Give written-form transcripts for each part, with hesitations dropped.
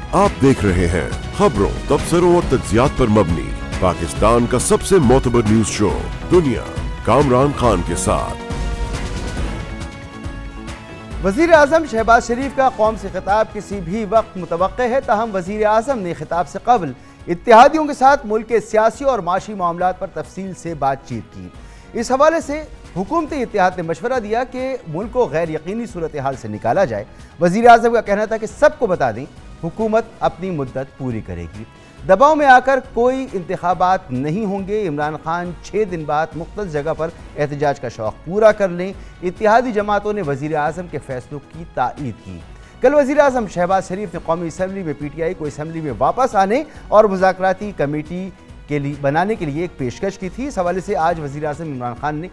आप देख रहे हैं खबरों, तबसरों और तज्जियात पर मबनी पाकिस्तान का सबसे मोतबर न्यूज शो दुनिया, कामरान खान के साथ। वज़ीर आज़म शहबाज शरीफ का कौम से खिताब किसी भी वक्त मुतवक्के है, ताहम वज़ीर आज़म ने खिताब से कबल इत्तेहादियों के साथ मुल्क के सियासी और माशी मामलात पर तफसील से बातचीत की। इस हवाले से हुकूमती इत्तेहाद ने मशवरा दिया कि मुल्क को गैर यकीनी सूरत हाल से निकाला जाए। वज़ीर आज़म का कहना था कि सबको बता दें हुकूमत अपनी मुद्दत पूरी करेगी, दबाव में आकर कोई इंतखाबात नहीं होंगे। इमरान खान 6 दिन बाद मुख्तलिफ जगह पर एहतजाज का शौक़ पूरा कर लें। इत्तेहादी जमातों ने वज़ीर आज़म के फैसलों की तायीद की। कल वज़ीर आज़म शहबाज शरीफ ने कौमी असम्बली में PTI को असम्बली में वापस आने और मुज़ाकराती कमेटी के लिए बनाने के लिए एक पेशकश की थी। इस हवाले से आज वज़ीर आज़म इमरान खान ने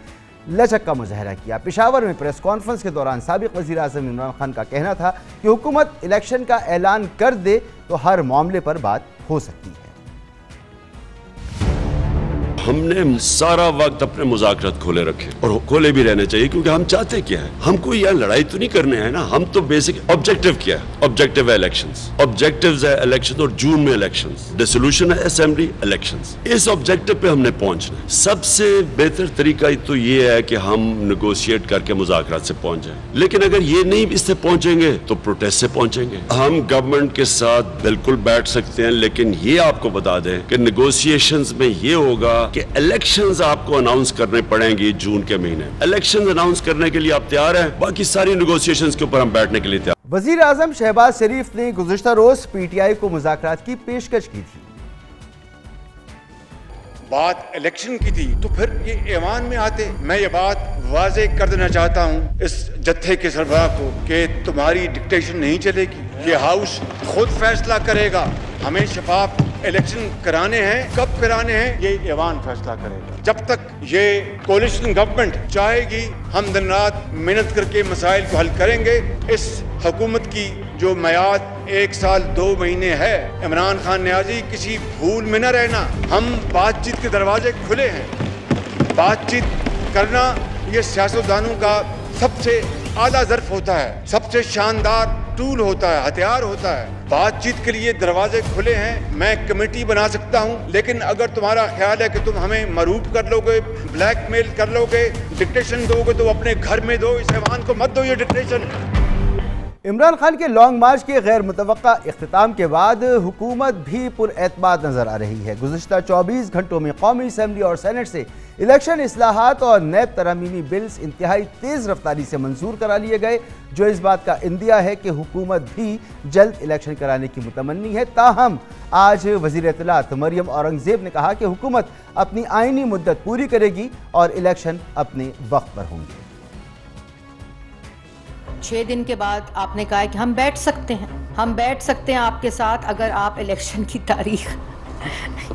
लचक का मुजाहरा किया। पेशावर में प्रेस कॉन्फ्रेंस के दौरान साबिक़ वज़ीर आज़म इमरान खान का कहना था कि हुकूमत इलेक्शन का ऐलान कर दे तो हर मामले पर बात हो सकती है। हमने सारा वक्त अपने मुज़ाकरात खोले रखे और खोले भी रहने चाहिए, क्योंकि हम चाहते क्या है, हमको यहाँ लड़ाई तो नहीं करने है ना। हम तो बेसिक ऑब्जेक्टिव क्या है, ऑब्जेक्टिव है इलेक्शंस, ऑब्जेक्टिव्स है इलेक्शन और जून में इलेक्शंस, डिसोल्यूशन है असेंबली, इलेक्शंस। इस ऑब्जेक्टिव पे हमने पहुंचना है। सबसे बेहतर तरीका तो ये है कि हम निगोशिएट करके मुज़ाकरात से पहुंच जाए, लेकिन अगर ये नहीं इससे पहुंचेंगे तो प्रोटेस्ट से पहुंचेंगे। हम गवर्नमेंट के साथ बिल्कुल बैठ सकते हैं, लेकिन ये आपको बता दें कि निगोशिएशंस में ये होगा कि इलेक्शंस आपको अनाउंस करने पड़ेंगे जून के महीने। इलेक्शंस अनाउंस करने के लिए आप तैयार हैं? बाकी सारी नेगोशिएशंस के ऊपर हम बैठने के लिए तैयार। वज़ीर आज़म शहबाज शरीफ ने गुज़िश्ता रोज PTI को मुज़ाकरात की पेशकश की थी। बात इलेक्शन की थी तो फिर ये ऐवान में आते। मैं ये बात वाज़े कर देना चाहता हूँ इस जत्थे के सरबराह को कि तुम्हारी डिक्टेशन नहीं चलेगी। ये हाउस खुद फैसला करेगा। हमें शफाफ इलेक्शन कराने हैं, कब कराने हैं ये ऐवान फैसला करेगा। जब तक ये कोलिशन गवर्नमेंट चाहेगी हम दिन रात मेहनत करके मसाइल को हल करेंगे। इस हुकूमत की जो मियाद 1 साल 2 महीने है, इमरान खान न्याजी किसी भूल में न रहना। हम बातचीत के दरवाजे खुले हैं। बातचीत करना ये सियासतदानों का सबसे आला ज़र्फ होता है, सबसे शानदार टूल होता है, हथियार होता है। बातचीत के लिए दरवाजे खुले हैं। मैं कमेटी बना सकता हूं, लेकिन अगर तुम्हारा ख्याल है कि तुम हमें मरूब कर लोगे, ब्लैकमेल कर लोगे, डिक्टेशन दोगे तो अपने घर में दो, इस ऐवान को मत दो ये डिक्टेशन। इमरान खान के लॉन्ग मार्च के गैर मुतवक्का इख्तिताम के बाद हुकूमत भी पुरएतमाद नजर आ रही है। गुज़िश्ता 24 घंटों में कौमी असम्बली और सेनेट से इलेक्शन इस्लाहात और नैब तरमीमी बिल्स इंतहाई तेज़ रफ्तारी से मंजूर करा लिए गए, जो इस बात का इंदिया है कि हुकूमत भी जल्द इलेक्शन कराने की मुतमन्नी है। ताहम आज वज़ीर इत्तलात मरियम औरंगज़ेब ने कहा कि हुकूमत अपनी आइनी मुद्दत पूरी करेगी और इलेक्शन अपने वक्त पर होंगे। 6 दिन के बाद आपने कहा है कि हम बैठ सकते हैं आपके साथ अगर आप इलेक्शन की तारीख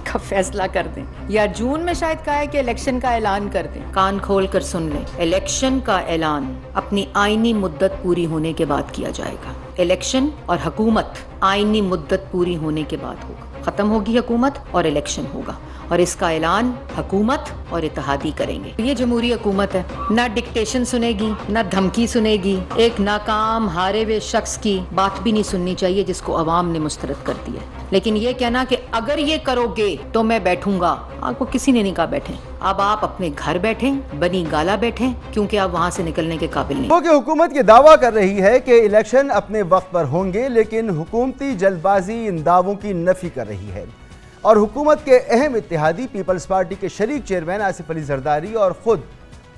का फैसला कर दें, या जून में शायद कहा है कि इलेक्शन का ऐलान कर दें। कान खोल कर सुन लें, इलेक्शन का ऐलान अपनी आईनी मुद्दत पूरी होने के बाद किया जाएगा। इलेक्शन और हुकूमत आईनी मुद्दत पूरी होने के बाद होगा। खत्म होगी हुकूमत और इलेक्शन होगा, और इसका ऐलान हुकूमत और इत्तेहादी करेंगे। ये जमहूरी हुकूमत है, ना डिक्टेशन सुनेगी, ना धमकी सुनेगी। एक नाकाम हारे हुए शख्स की बात भी नहीं सुननी चाहिए जिसको अवाम ने मुस्तरद कर दिया। लेकिन ये कहना कि अगर ये करोगे तो मैं बैठूंगा, आपको किसी ने नहीं कहा बैठे। अब आप अपने घर बैठें, बनी गाला बैठें, क्योंकि आप वहां से निकलने के काबिल नहीं। क्योंकि हुकूमत ये दावा कर रही है कि इलेक्शन अपने वक्त पर होंगे, लेकिन हुकूमती जल्दबाजी इन दावों की नफी कर रही है। और हुकूमत के अहम इत्तेहादी पीपल्स पार्टी के शरीक चेयरमैन आसिफ अली जरदारी और ख़ुद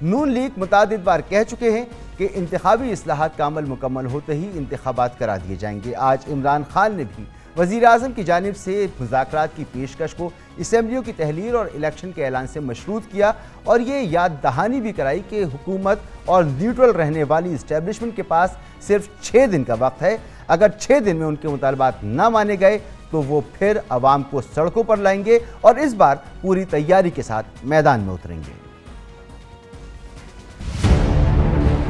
नून लीग मुतादिद बार कह चुके हैं कि इंतखाबी इस्लाहात का अमल मुकम्मल होते ही इंतखाबात करा दिए जाएंगे। आज इमरान खान ने भी वज़ीर आज़म की जानिब से मुज़ाकरात की पेशकश को असम्बलियों की तहलील और इलेक्शन के ऐलान से मशरूत किया, और ये याद दहानी भी कराई कि हुकूमत और न्यूट्रल रहने वाली इस्टेब्लिशमेंट के पास सिर्फ 6 दिन का वक्त है। अगर 6 दिन में उनके मुतालबात ना माने गए तो वो फिर अवाम को सड़कों पर लाएंगे और इस बार पूरी तैयारी के साथ मैदान में उतरेंगे।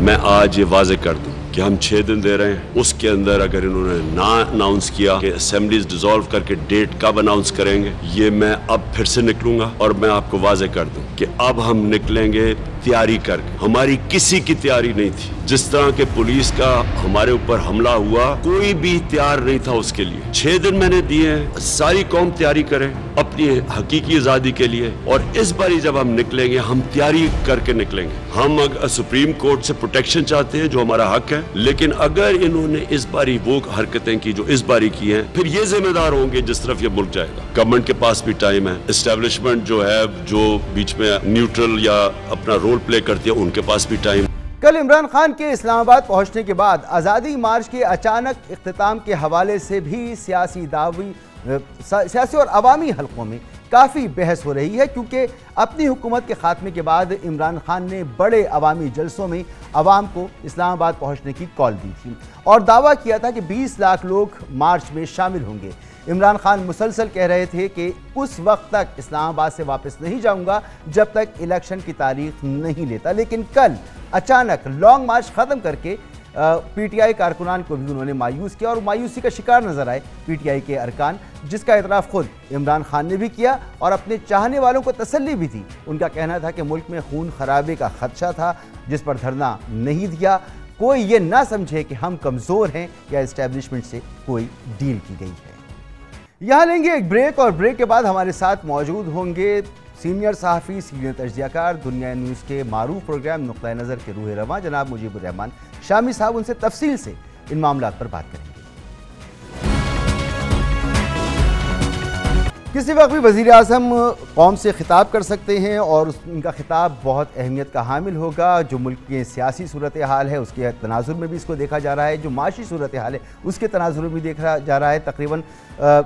मैं आज ये वाज़े कर दूं कि हम 6 दिन दे रहे हैं, उसके अंदर अगर इन्होंने ना अनाउंस किया कि असेंबलीज डिसॉल्व करके डेट कब अनाउंस करेंगे, ये मैं अब फिर से निकलूंगा और मैं आपको वाजे कर दूं कि अब हम निकलेंगे तैयारी करके। हमारी किसी की तैयारी नहीं थी। जिस तरह के पुलिस का हमारे ऊपर हमला हुआ, कोई भी तैयार नहीं था उसके लिए। 6 दिन मैंने दिए हैं, सारी कौम तैयारी करे अपनी हकीकी आजादी के लिए, और इस बारी जब हम निकलेंगे हम तैयारी करके निकलेंगे। हम सुप्रीम कोर्ट से प्रोटेक्शन चाहते हैं जो हमारा हक है, लेकिन अगर इन्होंने इस बारी वो हरकतें की जो इस बारी की हैं, फिर ये जिम्मेदार होंगे जिस तरफ ये मुल्क जाएगा। गवर्नमेंट के पास भी टाइम है, एस्टेब्लिशमेंट जो है जो बीच में न्यूट्रल या अपना रोल प्ले करती है उनके पास भी टाइम। कल इमरान खान के इस्लामाबाद पहुंचने के बाद आज़ादी मार्च के अचानक इख्तिताम के हवाले से भी सियासी और अवामी हलकों में काफ़ी बहस हो रही है, क्योंकि अपनी हुकूमत के खात्मे के बाद इमरान खान ने बड़े अवामी जलसों में अवाम को इस्लामाबाद पहुंचने की कॉल दी थी और दावा किया था कि 20 लाख लोग मार्च में शामिल होंगे। इमरान खान मुसलसल कह रहे थे कि उस वक्त तक इस्लामाबाद से वापस नहीं जाऊंगा जब तक इलेक्शन की तारीख नहीं लेता, लेकिन कल अचानक लॉन्ग मार्च ख़त्म करके पीटीआई कारकुनान को भी उन्होंने मायूस किया और मायूसी का शिकार नजर आए पीटीआई के अरकान, जिसका एतराफ़ खुद इमरान खान ने भी किया और अपने चाहने वालों को तसल्ली भी दी। उनका कहना था कि मुल्क में खून खराबे का खदशा था जिस पर धरना नहीं दिया। कोई ये ना समझे कि हम कमज़ोर हैं या इस्टेब्लिशमेंट से कोई डील की गई है। यहाँ लेंगे एक ब्रेक और ब्रेक के बाद हमारे साथ मौजूद होंगे सीनियर सहाफ़ी, सीनियर तजज़ियाकार, दुनिया न्यूज़ के मारूफ प्रोग्राम नुक्ता नज़र के रूह रवां जनाब मुजीबुर रहमान शामी साहब। उनसे तफसील से इन मामलात पर बात करेंगे। किसी वक्त भी वज़ीर आज़म कौम से ख़िताब कर सकते हैं और उनका ख़िताब बहुत अहमियत का हामिल होगा। जो मुल्क की सियासी सूरत हाल है उसके तनाजुर में भी इसको देखा जा रहा है, जो माशी सूरत हाल है उसके तनाजुर में भी देखा जा रहा है। तकरीबन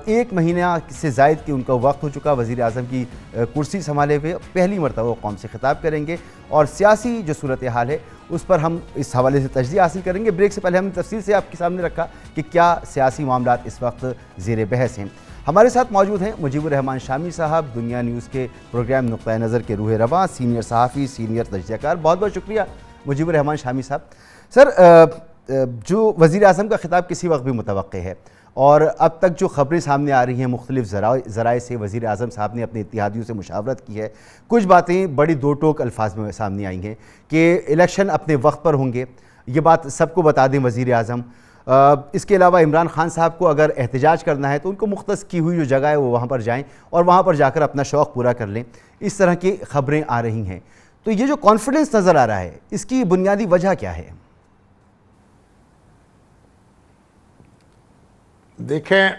1 महीना से ज़ायद की उनका वक्त हो चुका वज़ीर आज़म की कुर्सी संभाले हुए। पहली मरतबा वो कौम से ख़िताब करेंगे और सियासी जो सूरत हाल है उस पर हम इस हवाले से तजज़िया हासिल करेंगे। ब्रेक से पहले हमने तफसील से आपके सामने रखा कि क्या सियासी मामलात इस वक्त ज़ेर बहस हैं। हमारे साथ मौजूद हैं मुजीबुर रहमान शामी साहब, दुनिया न्यूज़ के प्रोग्राम नुक्ता नज़र के रूह रवां, सीनियर सहाफ़ी, सीनियर तजज़ियाकार। बहुत बहुत शुक्रिया मुजीबुर रहमान शामी साहब। सर, जो वज़ीर आज़म का ख़िताब किसी वक्त भी मुतवक्के है और अब तक जो ख़बरें सामने आ रही हैं मुख्तलिफ़ ज़राए से, वज़ीर आज़म साहब ने अपने इत्तेहादियों से मुशावरत की है। कुछ बातें बड़ी दो टोक अल्फाज में सामने आई हैं कि इलेक्शन अपने वक्त पर होंगे, ये बात सबको बता दें वज़ीर आज़म। इसके अलावा इमरान खान साहब को अगर एहतजाज करना है तो उनको मुख्तस की हुई जो जगह है वो वहाँ पर जाएं और वहाँ पर जाकर अपना शौक़ पूरा कर लें। इस तरह की ख़बरें आ रही हैं, तो ये जो कॉन्फिडेंस नज़र आ रहा है इसकी बुनियादी वजह क्या है? देखें,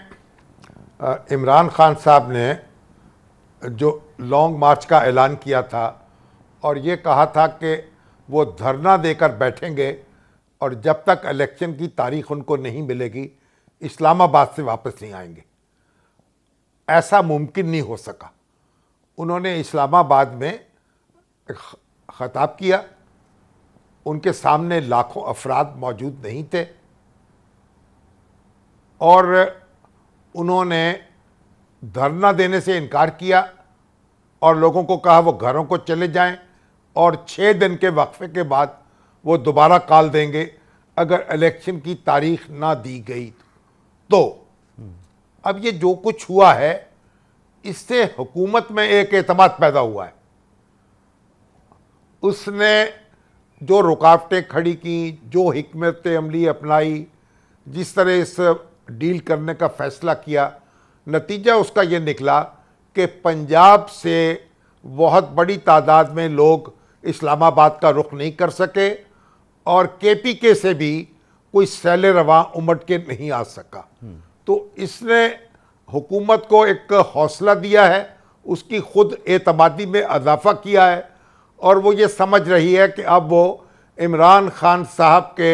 इमरान खान साहब ने जो लॉन्ग मार्च का ऐलान किया था और ये कहा था कि वो धरना देकर बैठेंगे और जब तक इलेक्शन की तारीख उनको नहीं मिलेगी इस्लामाबाद से वापस नहीं आएंगे। ऐसा मुमकिन नहीं हो सका। उन्होंने इस्लामाबाद में ख़िताब किया, उनके सामने लाखों अफराद मौजूद नहीं थे और उन्होंने धरना देने से इनकार किया और लोगों को कहा वो घरों को चले जाएं और 6 दिन के वक्फे के बाद वो दोबारा कॉल देंगे अगर इलेक्शन की तारीख ना दी गई तो। अब ये जो कुछ हुआ है इससे हुकूमत में एक एतमाद पैदा हुआ है। उसने जो रुकावटें खड़ी की, जो हिकमत अमली अपनाई, जिस तरह इस डील करने का फैसला किया, नतीजा उसका ये निकला कि पंजाब से बहुत बड़ी तादाद में लोग इस्लामाबाद का रुख नहीं कर सके और केपीके से भी कोई सैले रवां उमड़ के नहीं आ सका। तो इसने हुकूमत को एक हौसला दिया है, उसकी खुद एतमादी में इजाफा किया है और वो ये समझ रही है कि अब वो इमरान खान साहब के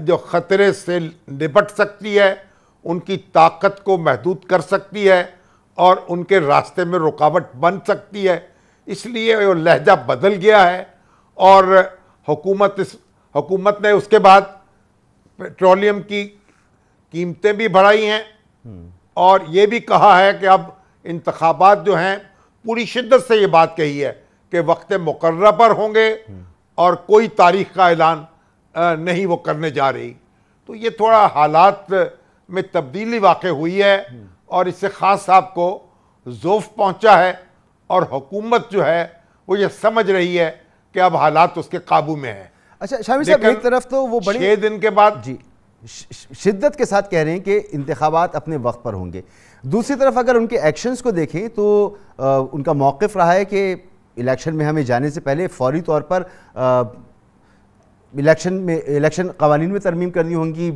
जो ख़तरे से निपट सकती है, उनकी ताकत को महदूद कर सकती है और उनके रास्ते में रुकावट बन सकती है। इसलिए वो लहजा बदल गया है और हुकूमत ने उसके बाद पेट्रोलियम की कीमतें भी बढ़ाई हैं और ये भी कहा है कि अब इंतखाबात जो हैं, पूरी शिद्दत से ये बात कही है कि वक्त मुकर्रर पर होंगे और कोई तारीख का ऐलान नहीं वो करने जा रही। तो ये थोड़ा हालात में तब्दीली वाक़ई हुई है और इससे खान साहब को ज़ौफ़ पहुंचा है और हुकूमत जो है वो ये समझ रही है कि अब हालात उसके काबू में है। अच्छा शामी साहब, एक तरफ तो वो बड़ी 6 दिन के बाद जी शिद्दत के साथ कह रहे हैं कि इंतखाबात अपने वक्त पर होंगे, दूसरी तरफ अगर उनके एक्शंस को देखें तो उनका मौक़िफ़ रहा है कि इलेक्शन में हमें जाने से पहले फौरी तौर पर इलेक्शन कवानीन में तरमीम करनी होंगी,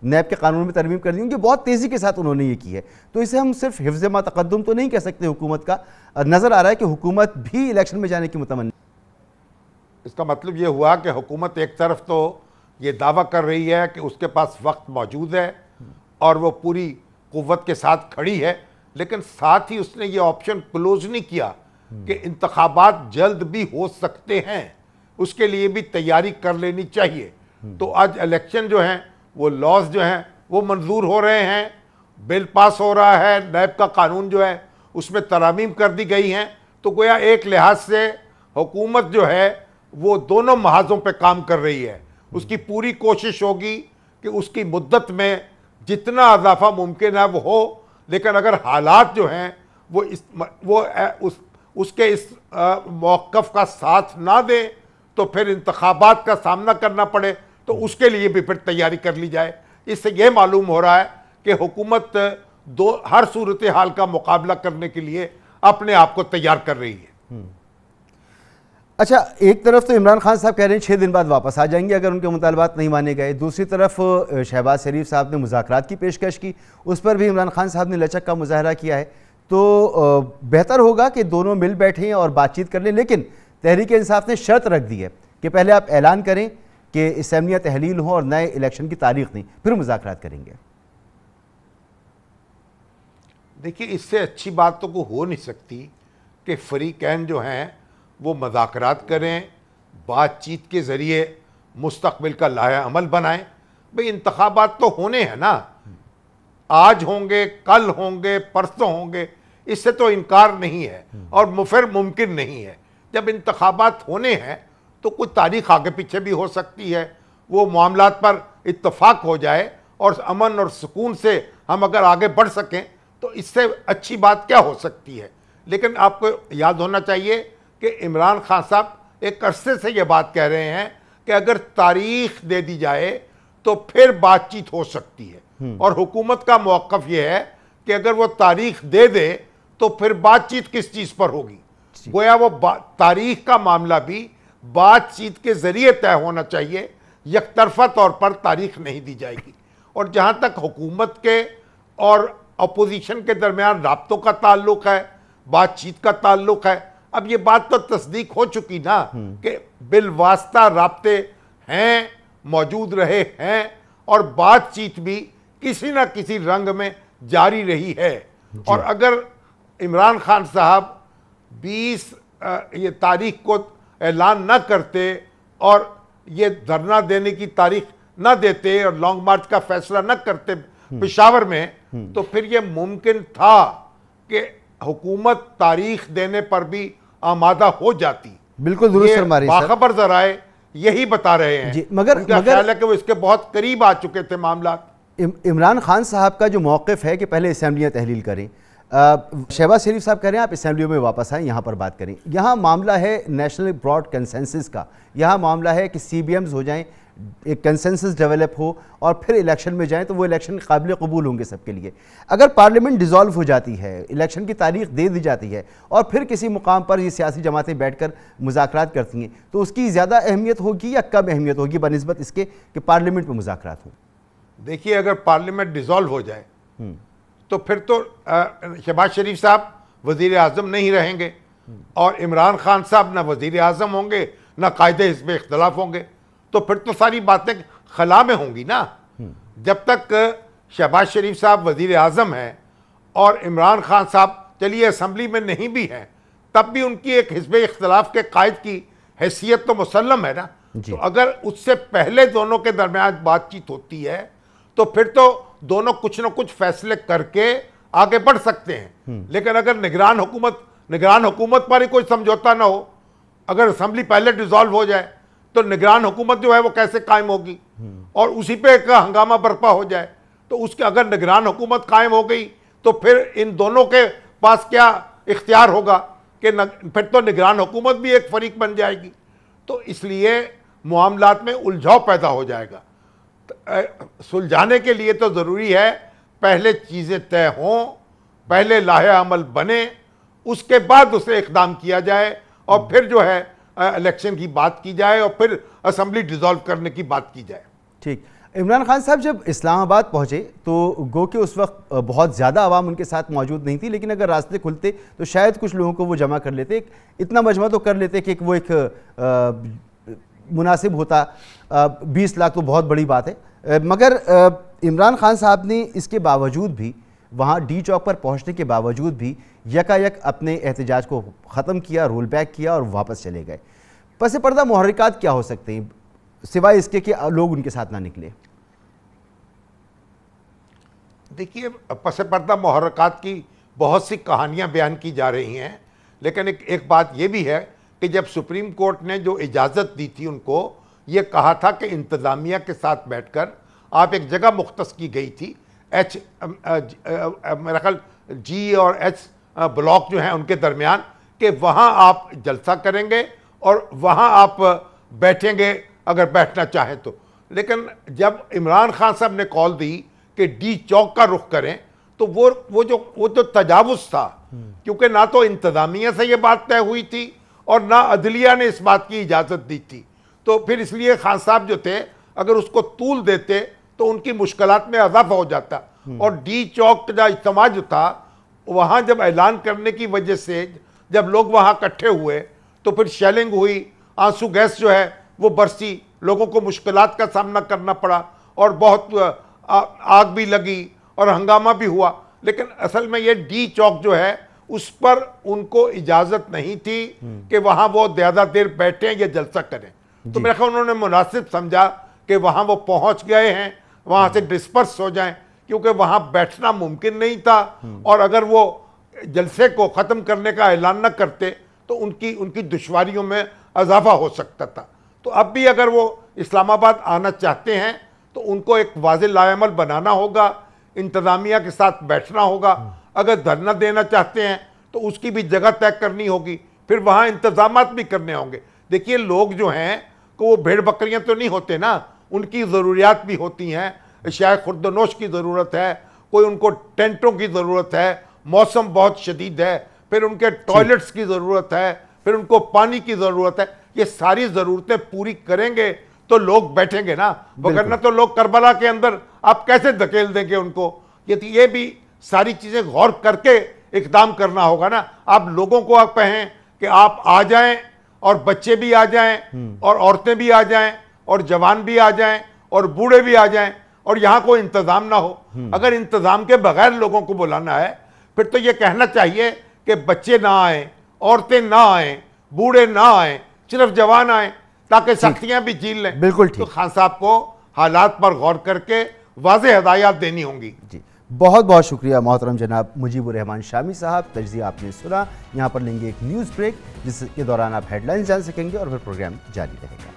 नैब के कानून में तरमीम करनी होंगी। बहुत तेज़ी के साथ उन्होंने ये की है, तो इसे हम सिर्फ हिफ्ज़ मा तक़द्दुम तो नहीं कह सकते हुकूमत का। नज़र आ रहा है कि हुकूमत भी इलेक्शन में जाने की मुतमन्नी। इसका मतलब ये हुआ कि हुकूमत एक तरफ तो ये दावा कर रही है कि उसके पास वक्त मौजूद है और वो पूरी कुव्वत के साथ खड़ी है, लेकिन साथ ही उसने ये ऑप्शन क्लोज नहीं किया कि इंतखाबात जल्द भी हो सकते हैं, उसके लिए भी तैयारी कर लेनी चाहिए। तो आज इलेक्शन जो हैं वो लॉज जो हैं वो मंजूर हो रहे हैं, बिल पास हो रहा है, नैब का कानून जो है उसमें तरामीम कर दी गई हैं। तो गोया एक लिहाज से हुकूमत जो है वो दोनों महाजों पे काम कर रही है। उसकी पूरी कोशिश होगी कि उसकी मुद्दत में जितना इजाफा मुमकिन है वो हो, लेकिन अगर हालात जो हैं वो उसके इस मौक़िफ़ का साथ ना दें तो फिर इंतखाबात का सामना करना पड़े, तो उसके लिए भी फिर तैयारी कर ली जाए। इससे यह मालूम हो रहा है कि हुकूमत हर सूरत हाल का मुकाबला करने के लिए अपने आप को तैयार कर रही है। अच्छा, एक तरफ तो इमरान खान साहब कह रहे हैं 6 दिन बाद वापस आ जाएंगे अगर उनके मुतालबात नहीं माने गए, दूसरी तरफ शहबाज शरीफ साहब ने मुज़ाकरात की पेशकश की, उस पर भी इमरान खान साहब ने लचक का मुजाहरा किया है। तो बेहतर होगा कि दोनों मिल बैठें और बातचीत कर लें, लेकिन तहरीक इंसाफ ने शर्त रख दी है कि पहले आप ऐलान करें कि असम्बलियाँ तहलील हों और नए इलेक्शन की तारीख नहीं, फिर मुज़ाकरात करेंगे। देखिए, इससे अच्छी बात तो कोई हो नहीं सकती कि फरीकैन जो हैं वो मुज़ाकरात करें, बातचीत के ज़रिए मुस्तक़बिल का लाया अमल बनाएं। भाई इंतखाबात तो होने हैं ना, आज होंगे, कल होंगे, परसों होंगे, इससे तो इनकार नहीं है और फिर मुमकिन नहीं है। जब इंतखाबात होने हैं तो कुछ तारीख आगे पीछे भी हो सकती है, वो मामलात पर इत्तफाक हो जाए और अमन और सुकून से हम अगर आगे बढ़ सकें तो इससे अच्छी बात क्या हो सकती है। लेकिन आपको याद होना चाहिए कि इमरान खान साहब एक अरसे से ये बात कह रहे हैं कि अगर तारीख दे दी जाए तो फिर बातचीत हो सकती है, और हुकूमत का मौक़िफ़ ये है कि अगर वो तारीख दे दे तो फिर बातचीत किस चीज़ पर होगी। गोया वो तारीख का मामला भी बातचीत के ज़रिए तय होना चाहिए, यकतरफा तौर पर तारीख नहीं दी जाएगी। और जहाँ तक हुकूमत के और अपोजिशन के दरमियान राब्तों का ताल्लुक़ है, बातचीत का ताल्लुक़ है, अब ये बात तो तस्दीक हो चुकी ना कि बिलवास्ता राब्ते हैं, मौजूद रहे हैं और बातचीत भी किसी ना किसी रंग में जारी रही है। और अगर इमरान खान साहब 20 ये तारीख को ऐलान न करते और ये धरना देने की तारीख न देते और लॉन्ग मार्च का फैसला न करते पेशावर में, तो फिर ये मुमकिन था कि हुकूमत तारीख देने पर भी आमादा हो जाती। बिल्कुल दुरुस्त फरमा रही हैं सर। बाखबर जराए यही बता रहे हैं जी, मगर ख्याल है कि वो इसके बहुत करीब आ चुके थे मामला। इमरान खान साहब का जो मौक़िफ़ है कि पहले असम्बलियाँ तहलील करें, शहबाज शरीफ साहब कह रहे हैं आप असम्बलियों में वापस आएँ, यहाँ पर बात करें। यहाँ मामला है नेशनल ब्रॉड कंसेंसस का, यहाँ मामला है कि CBMs हो जाएं, एक कंसेंसस डेवलप हो और फिर इलेक्शन में जाएं तो वो इलेक्शन काबिल कबूल होंगे सबके लिए। अगर पार्लियामेंट डिज़ोल्व हो जाती है, इलेक्शन की तारीख दे दी जाती है और फिर किसी मुकाम पर ये सियासी जमातें बैठकर मुज़ाकरात करती हैं, तो उसकी ज़्यादा अहमियत होगी या कम अहमियत होगी बनिस्बत इसके कि पार्लियामेंट में मुज़ाकरात हों? देखिए, अगर पार्लियामेंट डिज़ोल्व हो जाए तो फिर तो शहबाज शरीफ साहब वज़ीर आज़म नहीं रहेंगे और इमरान खान साहब ना वज़ीर आज़म होंगे ना कायदे हिज़्ब इख्तिलाफ होंगे, तो फिर तो सारी बातें खला में होंगी ना। जब तक शहबाज शरीफ साहब वज़ीर आज़म हैं और इमरान खान साहब चलिए असम्बली में नहीं भी हैं, तब भी उनकी एक हिज़्ब इख्तिलाफ के कायद की हैसियत तो मुसल्लम है ना। तो अगर उससे पहले दोनों के दरमियान बातचीत होती है तो फिर तो दोनों कुछ न कुछ फैसले करके आगे बढ़ सकते हैं। लेकिन अगर निगरान हुकूमत पर ही कोई समझौता ना हो, अगर असम्बली पहले डिज़ोल्व हो जाए तो निगरान हुकूमत जो है वो कैसे कायम होगी, और उसी पे एक हंगामा बर्पा हो जाए। तो उसके अगर निगरान हुकूमत कायम हो गई तो फिर इन दोनों के पास क्या इख्तियार होगा कि फिर तो निगरान हुकूमत भी एक फरीक बन जाएगी। तो इसलिए मामलात में उलझाव पैदा हो जाएगा। सुलझाने के लिए तो ज़रूरी है पहले चीज़ें तय हों, पहले लाहे अमल बने, उसके बाद उसे इक़दाम किया जाए और फिर जो है इलेक्शन की बात की जाए और फिर असेंबली डिसॉल्व करने की बात की जाए। ठीक। इमरान खान साहब जब इस्लामाबाद पहुंचे तो गो के उस वक्त बहुत ज़्यादा आवाम उनके साथ मौजूद नहीं थी, लेकिन अगर रास्ते खुलते तो शायद कुछ लोगों को वो जमा कर लेते, इतना मजमा तो कर लेते कि वो एक मुनासिब होता। 20 लाख तो बहुत बड़ी बात है, मगर इमरान खान साहब ने इसके बावजूद भी, वहाँ डी चौक पर पहुँचने के बावजूद भी यकायक अपने एहतजाज को ख़त्म किया, रोल बैक किया और वापस चले गए। पस पर्दा मुहर्रिकात क्या हो सकते हैं सिवाय इसके कि लोग उनके साथ ना निकले? देखिए, पस पर्दा मुहर्रिकात की बहुत सी कहानियां बयान की जा रही हैं, लेकिन एक बात यह भी है कि जब सुप्रीम कोर्ट ने जो इजाज़त दी थी उनको, ये कहा था कि इंतज़ामिया के साथ बैठकर आप एक जगह मुख्तस की गई थी, मेरा ख्याल जी और एच ब्लॉक जो हैं उनके दरमियान, कि वहाँ आप जलसा करेंगे और वहाँ आप बैठेंगे अगर बैठना चाहें तो। लेकिन जब इमरान खान साहब ने कॉल दी कि डी चौक का रुख करें, तो वो जो तजावुज़ था, क्योंकि ना तो इंतज़ामिया से ये बात तय हुई थी और ना अदलिया ने इस बात की इजाज़त दी थी, तो फिर इसलिए खान साहब जो थे अगर उसको तूल देते तो उनकी मुश्किलात में इजाफा हो जाता। और डी चौक का इज्तिमा जो था, वहाँ जब ऐलान करने की वजह से जब लोग वहाँ इकट्ठे हुए तो फिर शेलिंग हुई, आंसू गैस जो है वो बरसी, लोगों को मुश्किलात का सामना करना पड़ा और बहुत आग भी लगी और हंगामा भी हुआ। लेकिन असल में ये डी चौक जो है उस पर उनको इजाज़त नहीं थी कि वहाँ वो ज़्यादा देर बैठें या जलसा करें। तो मेरे ख्याल उन्होंने मुनासिब समझा कि वहाँ वो पहुँच गए हैं, वहाँ से डिस्पर्स हो जाएं, क्योंकि वहाँ बैठना मुमकिन नहीं था और अगर वो जलसे को ख़त्म करने का ऐलान न करते तो उनकी दुश्वारियों में इजाफा हो सकता था। तो अब भी अगर वो इस्लामाबाद आना चाहते हैं तो उनको एक वाज़ेह लाएमल बनाना होगा, इंतज़ामिया के साथ बैठना होगा। अगर धरना देना चाहते हैं तो उसकी भी जगह तय करनी होगी, फिर वहाँ इंतज़ामात भी करने होंगे। देखिए, लोग जो हैं कि वो भेड़ बकरियाँ तो नहीं होते ना, उनकी ज़रूरियात भी होती हैं। शायद खुर्दनोश की ज़रूरत है, कोई उनको टेंटों की ज़रूरत है, मौसम बहुत शदीद है, फिर उनके टॉयलेट्स की ज़रूरत है, फिर उनको पानी की ज़रूरत है। ये सारी ज़रूरतें पूरी करेंगे तो लोग बैठेंगे ना, वगरना तो लोग करबला के अंदर आप कैसे धकेल देंगे उनको। ये भी सारी चीज़ें गौर करके इक़दाम करना होगा ना। आप लोगों को आप कहें कि आप आ जाएं और बच्चे भी आ जाएं और औरतें भी आ जाएं और जवान भी आ जाएं और बूढ़े भी आ जाएं और यहाँ कोई इंतज़ाम ना हो। अगर इंतज़ाम के बगैर लोगों को बुलाना है फिर तो ये कहना चाहिए कि बच्चे ना आएँ, औरतें ना आएँ, बूढ़े ना आएँ, सिर्फ जवान आएँ, ताकि सख्तियाँ भी झील लें। बिल्कुल ठीक। तो खान साहब को हालात पर गौर करके वाज़ेह हदायत देनी होंगी। जी, बहुत बहुत शुक्रिया मोहतरम जनाब मुजीबुर रहमान शामी साहब। तजज़िया आपने सुना। यहाँ पर लेंगे एक न्यूज़ ब्रेक, जिसके दौरान आप हेडलाइंस जान सकेंगे और फिर प्रोग्राम जारी रहेगा।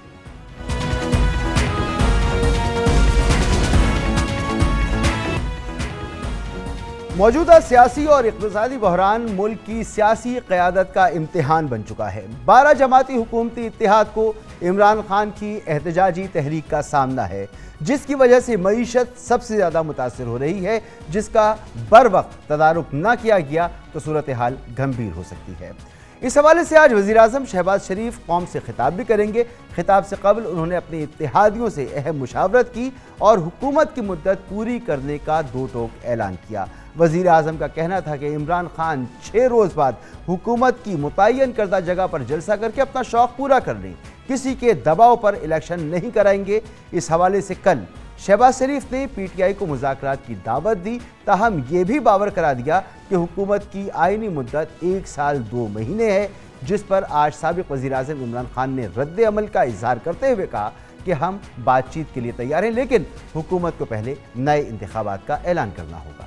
मौजूदा सियासी और इक़्तिसादी बहरान मुल्क की सियासी क़यादत का इम्तिहान बन चुका है। 12 जमाती हुकूमती इत्तेहाद को इमरान खान की एहतजाजी तहरीक का सामना है, जिसकी वजह से मईशत सबसे ज़्यादा मुतासिर हो रही है, जिसका बर वक्त तदारुक ना किया गया तो सूरत हाल गंभीर हो सकती है। इस हवाले से आज वज़ीर-ए-आज़म शहबाज शरीफ कौम से खिताब भी करेंगे। खिताब से कबल उन्होंने अपने इत्तेहादियों से अहम मुशावरत की और हुकूमत की मुद्दत पूरी करने का दो टोक ऐलान किया। वज़ीर-ए-आज़म का कहना था कि इमरान खान 6 रोज़ बाद हुकूमत की मुतय्यन करदा जगह पर जलसा करके अपना शौक़ पूरा कर लें, किसी के दबाव पर इलेक्शन नहीं कराएंगे। इस हवाले से कल शहबाज शरीफ ने PTI को मुज़ाकरात की दावत दी, ताहम ये भी बावर करा दिया कि हुकूमत की आइनी मुद्दत 1 साल 2 महीने है, जिस पर आज साबिक़ वज़ीर-ए-आज़म इमरान खान ने रद्द अमल का इजहार करते हुए कहा कि हम बातचीत के लिए तैयार हैं, लेकिन हुकूमत को पहले नए इंतखाबात का ऐलान करना होगा।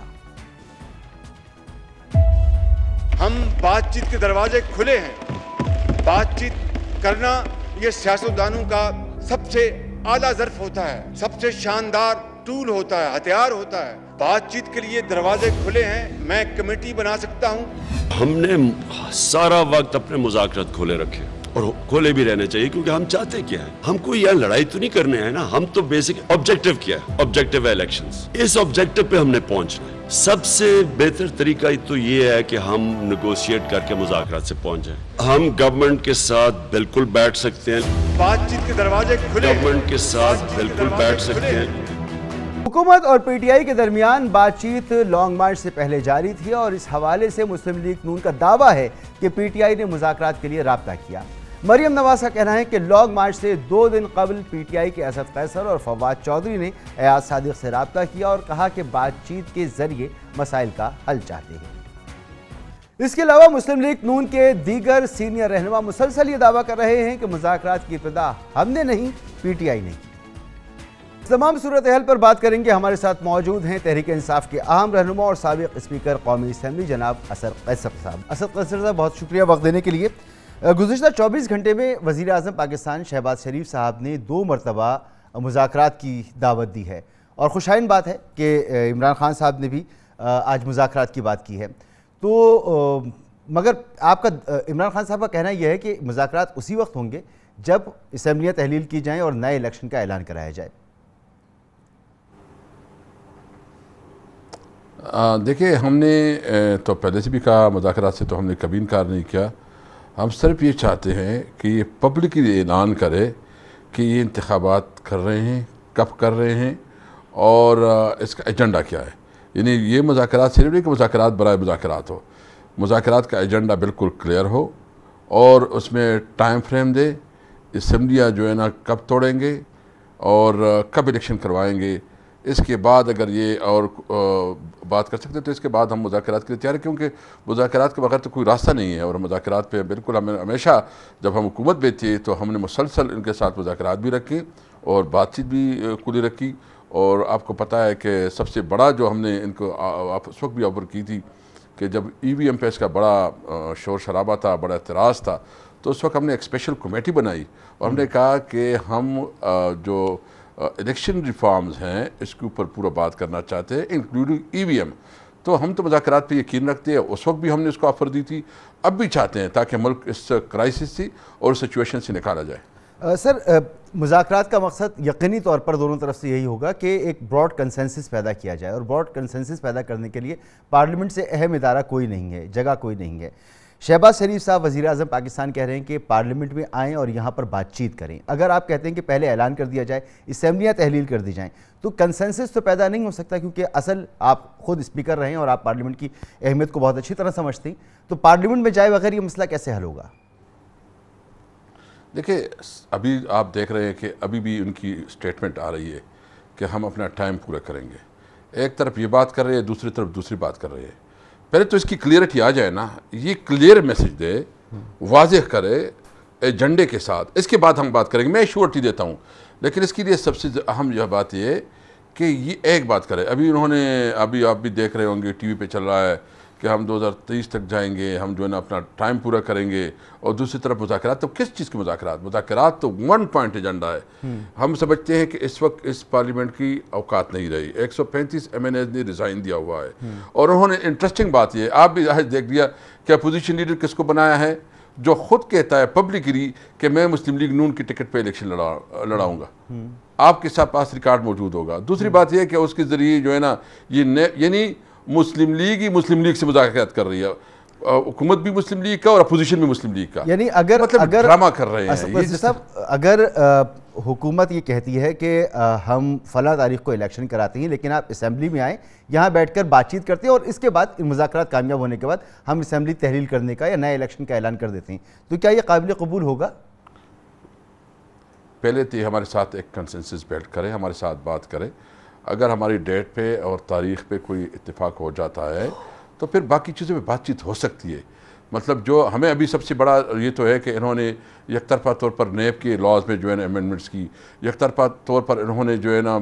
हम बातचीत के दरवाजे खुले हैं। बातचीत करना ये सियासतदानों का सबसे आला ज़र्फ होता है, सबसे शानदार टूल होता है, हथियार होता है। बातचीत के लिए दरवाजे खुले हैं, मैं कमेटी बना सकता हूँ। हमने सारा वक्त अपने मुज़ाकरात खोले रखे और खोले भी रहने चाहिए, क्योंकि हम चाहते क्या है, हमको यहाँ लड़ाई तो नहीं करने हैं ना, हम तो बेसिक ऑब्जेक्टिव क्या है, ऑब्जेक्टिव है इलेक्शंस। इस ऑब्जेक्टिव पे हमने पहुंचना है। सबसे बेहतर तरीका तो ये है कि हम नेगोशिएट करके मुज़ाकरात से पहुंच जाएं। हम गवर्नमेंट के साथ बिल्कुल बैठ सकते हैं, बातचीत के दरवाजे खुले, गवर्नमेंट के साथ बिल्कुल बैठ सकते हैं। हुकूमत और पीटीआई के दरमियान बातचीत लॉन्ग मार्च से पहले जारी थी और इस हवाले से मुस्लिम लीग नून का दावा है कि पीटीआई ने मुज़ाकरात के लिए राब्ता किया। मरियम नवाज का कहना है कि लॉन्ग मार्च से 2 दिन कबल पीटीआई के असद कैसर और फवाद चौधरी ने एयाज सादिक से राब्ता किया और कहा कि बातचीत के जरिए मसाइल का हल चाहते हैं। इसके अलावा मुस्लिम लीग नून के दीगर सीनियर रहनुमा मुसलसल ये दावा कर रहे हैं कि मुज़ाकरात की इब्तिदा हमने नहीं, पीटीआई ने। तमाम सूरत हाल पर बात करेंगे। हमारे साथ मौजूद हैं तहरीक इंसाफ के अहम रहनुमा और साबिक स्पीकर कौमी असम्बली जनाब असद कैसर साहब। असद कैसर साहब, बहुत शुक्रिया वक्त देने के लिए। गुज़िश्ता 24 घंटे में वज़ीर आज़म पाकिस्तान शहबाज शरीफ साहब ने 2 मरतबा मुज़ाकरात की दावत दी है और खुशाइन बात है कि इमरान खान साहब ने भी आज मुज़ाकरात की बात की है। तो मगर आपका इमरान खान साहब का कहना यह है कि मुज़ाकरात उसी वक्त होंगे जब असम्बलियाँ तहलील की जाएँ और नए इलेक्शन का ऐलान कराया जाए। देखिए, हमने तो पहले से भी कहा, मुज़ाकरात से तो हमने कभी इनकार नहीं किया। हम सिर्फ ये चाहते हैं कि ये पब्लिकली ऐलान करे कि ये इंतखाबात कर रहे हैं, कब कर रहे हैं और इसका एजेंडा क्या है। यानी ये मुज़ाकरात सिर्फ नहीं कि मुज़ाकरात बराए मुज़ाकरात हो, मुज़ाकरात का एजेंडा बिल्कुल क्लियर हो और उसमें टाइम फ्रेम दे, असम्बलियाँ जो है ना कब तोड़ेंगे और कब इलेक्शन करवाएंगे। इसके बाद अगर ये और बात कर सकते तो इसके बाद हम मुज़ाकरात के लिए तैयार हैं, क्योंकि मुज़ाकरात के बगैर तो कोई रास्ता नहीं है। और मुज़ाकरात पे बिल्कुल हमें हमेशा जब हम हुकूमत में थे तो हमने मुसलसल इनके साथ मुज़ाकरात भी रखे और बातचीत भी खुली रखी। और आपको पता है कि सबसे बड़ा जो हमने इनको उस वक्त भी ऑफर की थी कि जब EVM पे इसका बड़ा शोर शराबा था, बड़ा एतराज़ था, तो उस वक्त हमने एक स्पेशल कमेटी बनाई और हमने कहा कि हम जो इलेक्शन रिफॉर्म्स हैं इसके ऊपर पूरा बात करना चाहते हैं, इंक्लूडिंग EVM। तो हम तो मुज़ाकरात पे यकीन रखते हैं, उस वक्त भी हमने उसको ऑफ़र दी थी, अब भी चाहते हैं ताकि मुल्क इस क्राइसिस से और सिचुएशन से निकाला जाए। सर, मुज़ाकरात का मकसद यकीनी तौर पर दोनों तरफ से यही होगा कि एक ब्रॉड कंसेंसस पैदा किया जाए और ब्रॉड कंसेंसस पैदा करने के लिए पार्लियामेंट से अहम इदारा कोई नहीं है, जगह कोई नहीं है। शहबाज शरीफ साहब वज़ीर आज़म पाकिस्तान कह रहे हैं कि पार्लियामेंट में आएँ और यहाँ पर बातचीत करें। अगर आप कहते हैं कि पहले ऐलान कर दिया जाए, असम्बलियाँ तहलील कर दी जाएँ, तो कंसेंसस तो पैदा नहीं हो सकता, क्योंकि असल आप खुद स्पीकर रहे हैं और आप पार्लियामेंट की अहमियत को बहुत अच्छी तरह समझते हैं। तो पार्लियामेंट में जाए बगैर ये मसला कैसे हल होगा? देखिए, अभी आप देख रहे हैं कि अभी भी उनकी स्टेटमेंट आ रही है कि हम अपना टाइम पूरा करेंगे। एक तरफ ये बात कर रहे हैं, दूसरी तरफ दूसरी बात कर रहे हैं। पहले तो इसकी क्लियरिटी आ जाए ना, ये क्लियर मैसेज दे, वाज़ेह करे एजेंडे के साथ, इसके बाद हम बात करेंगे। मैं श्योरिटी देता हूँ, लेकिन इसके लिए सबसे अहम यह बात ये कि ये एक बात करे। अभी उन्होंने, अभी आप भी देख रहे होंगे TV पे चल रहा है कि हम 2023 तक जाएंगे, हम जो है ना अपना टाइम पूरा करेंगे। और दूसरी तरफ मुज़ाकरात, तो किस चीज़ के मुज़ाकरात? मुज़ाकरात तो 1 पॉइंट एजेंडा है। हम समझते हैं कि इस वक्त इस पार्लियामेंट की औकात नहीं रही। 135 MNAs ने रिज़ाइन दिया हुआ है। और उन्होंने, इंटरेस्टिंग बात ये, आप भी आज देख लिया कि अपोजिशन लीडर किसको बनाया है, जो खुद कहता है पब्लिकली कि मैं मुस्लिम लीग नून की टिकट पर इलेक्शन लड़ाऊँगा। आपके साथ पास रिकॉर्ड मौजूद होगा। दूसरी बात यह कि उसके ज़रिए जो है ना, ये यानी मुस्लिम लीग ही मुस्लिम लीग से मुज़ाकरात कर रही है, हुकूमत भी मुस्लिम लीग का और अपोजिशन भी मुस्लिम लीग का। यानी अगर मतलब ड्रामा कर रहे हैं ये साहब। अगर हुकूमत ये कहती है कि हम फला तारीख को इलेक्शन कराते हैं, लेकिन आप असम्बली में आएँ, यहाँ बैठकर बातचीत करते हैं और इसके बाद मुज़ाकरात कामयाब होने के बाद हम असम्बली तहलील करने का या नए इलेक्शन का ऐलान कर देते हैं, तो क्या ये काबिल कबूल होगा? पहले तो हमारे साथ एक कंसेंसस बिल्ड करें, हमारे साथ बात करें। अगर हमारी डेट पे और तारीख़ पे कोई इत्तेफाक हो जाता है तो फिर बाकी चीज़ों पे बातचीत हो सकती है। मतलब जो हमें अभी सबसे बड़ा ये तो है कि इन्होंने एकतरफा तौर पर नेब के लॉज में जो है ना अमेंडमेंट्स की, एकतरफा तौर पर इन्होंने जो है ना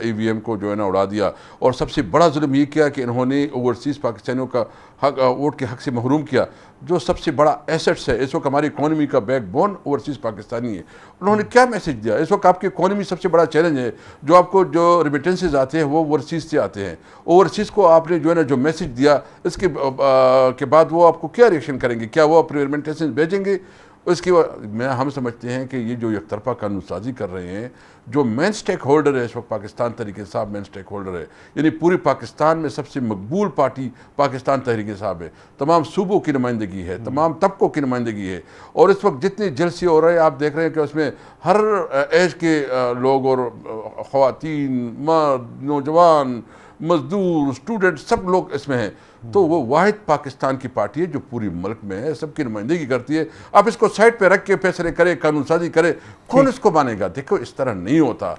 EVM को जो है ना उड़ा दिया। और सबसे बड़ा जुल्म ये किया कि इन्होंने ओवरसीज़ पाकिस्तानियों का हक वोट के हक से महरूम किया। जो सबसे बड़ा एसेट्स है इस वक्त हमारी इकॉनमी का बैकबोन ओवरसीज़ पाकिस्तानी है। उन्होंने क्या मैसेज दिया? इस वक्त आपकी इकॉनमी सबसे बड़ा चैलेंज है। जो आपको जो रिमिटेंसेज आते हैं वो ओवरसीज़ से आते हैं। ओवरसीज़ को आपने जो है ना जो मैसेज दिया, इसके के बाद वो आपको क्या रिएक्शन करेंगे? क्या वो अपने रिमिटेंसेज भेजेंगे? उसकी हम समझते हैं कि ये जो एकतरफा कानून साजी कर रहे हैं, जो मेन स्टेक होल्डर है इस वक्त Pakistan Tehreek Insaf main stake holder है, यानी पूरी पाकिस्तान में सबसे मकबूल पार्टी पाकिस्तान तहरीक इंसाफ है। तमाम सूबों की नुमाइंदगी है, तमाम तबकों की नुमाइंदगी है। और इस वक्त जितने जलसे हो रहे हैं आप देख रहे हैं कि उसमें हर एज के लोग और ख़वातीन, मर्द, नौजवान, मजदूर, स्टूडेंट सब लोग इसमें हैं। तो वो वाहिद पाकिस्तान की पार्टी है जो पूरी मुल्क में है, सबकी नुमाइंदगी करती है। आप इसको साइड पे रख के फैसले करे, कानून साजी करे, कौन इसको मानेगा? देखो इस तरह नहीं होता।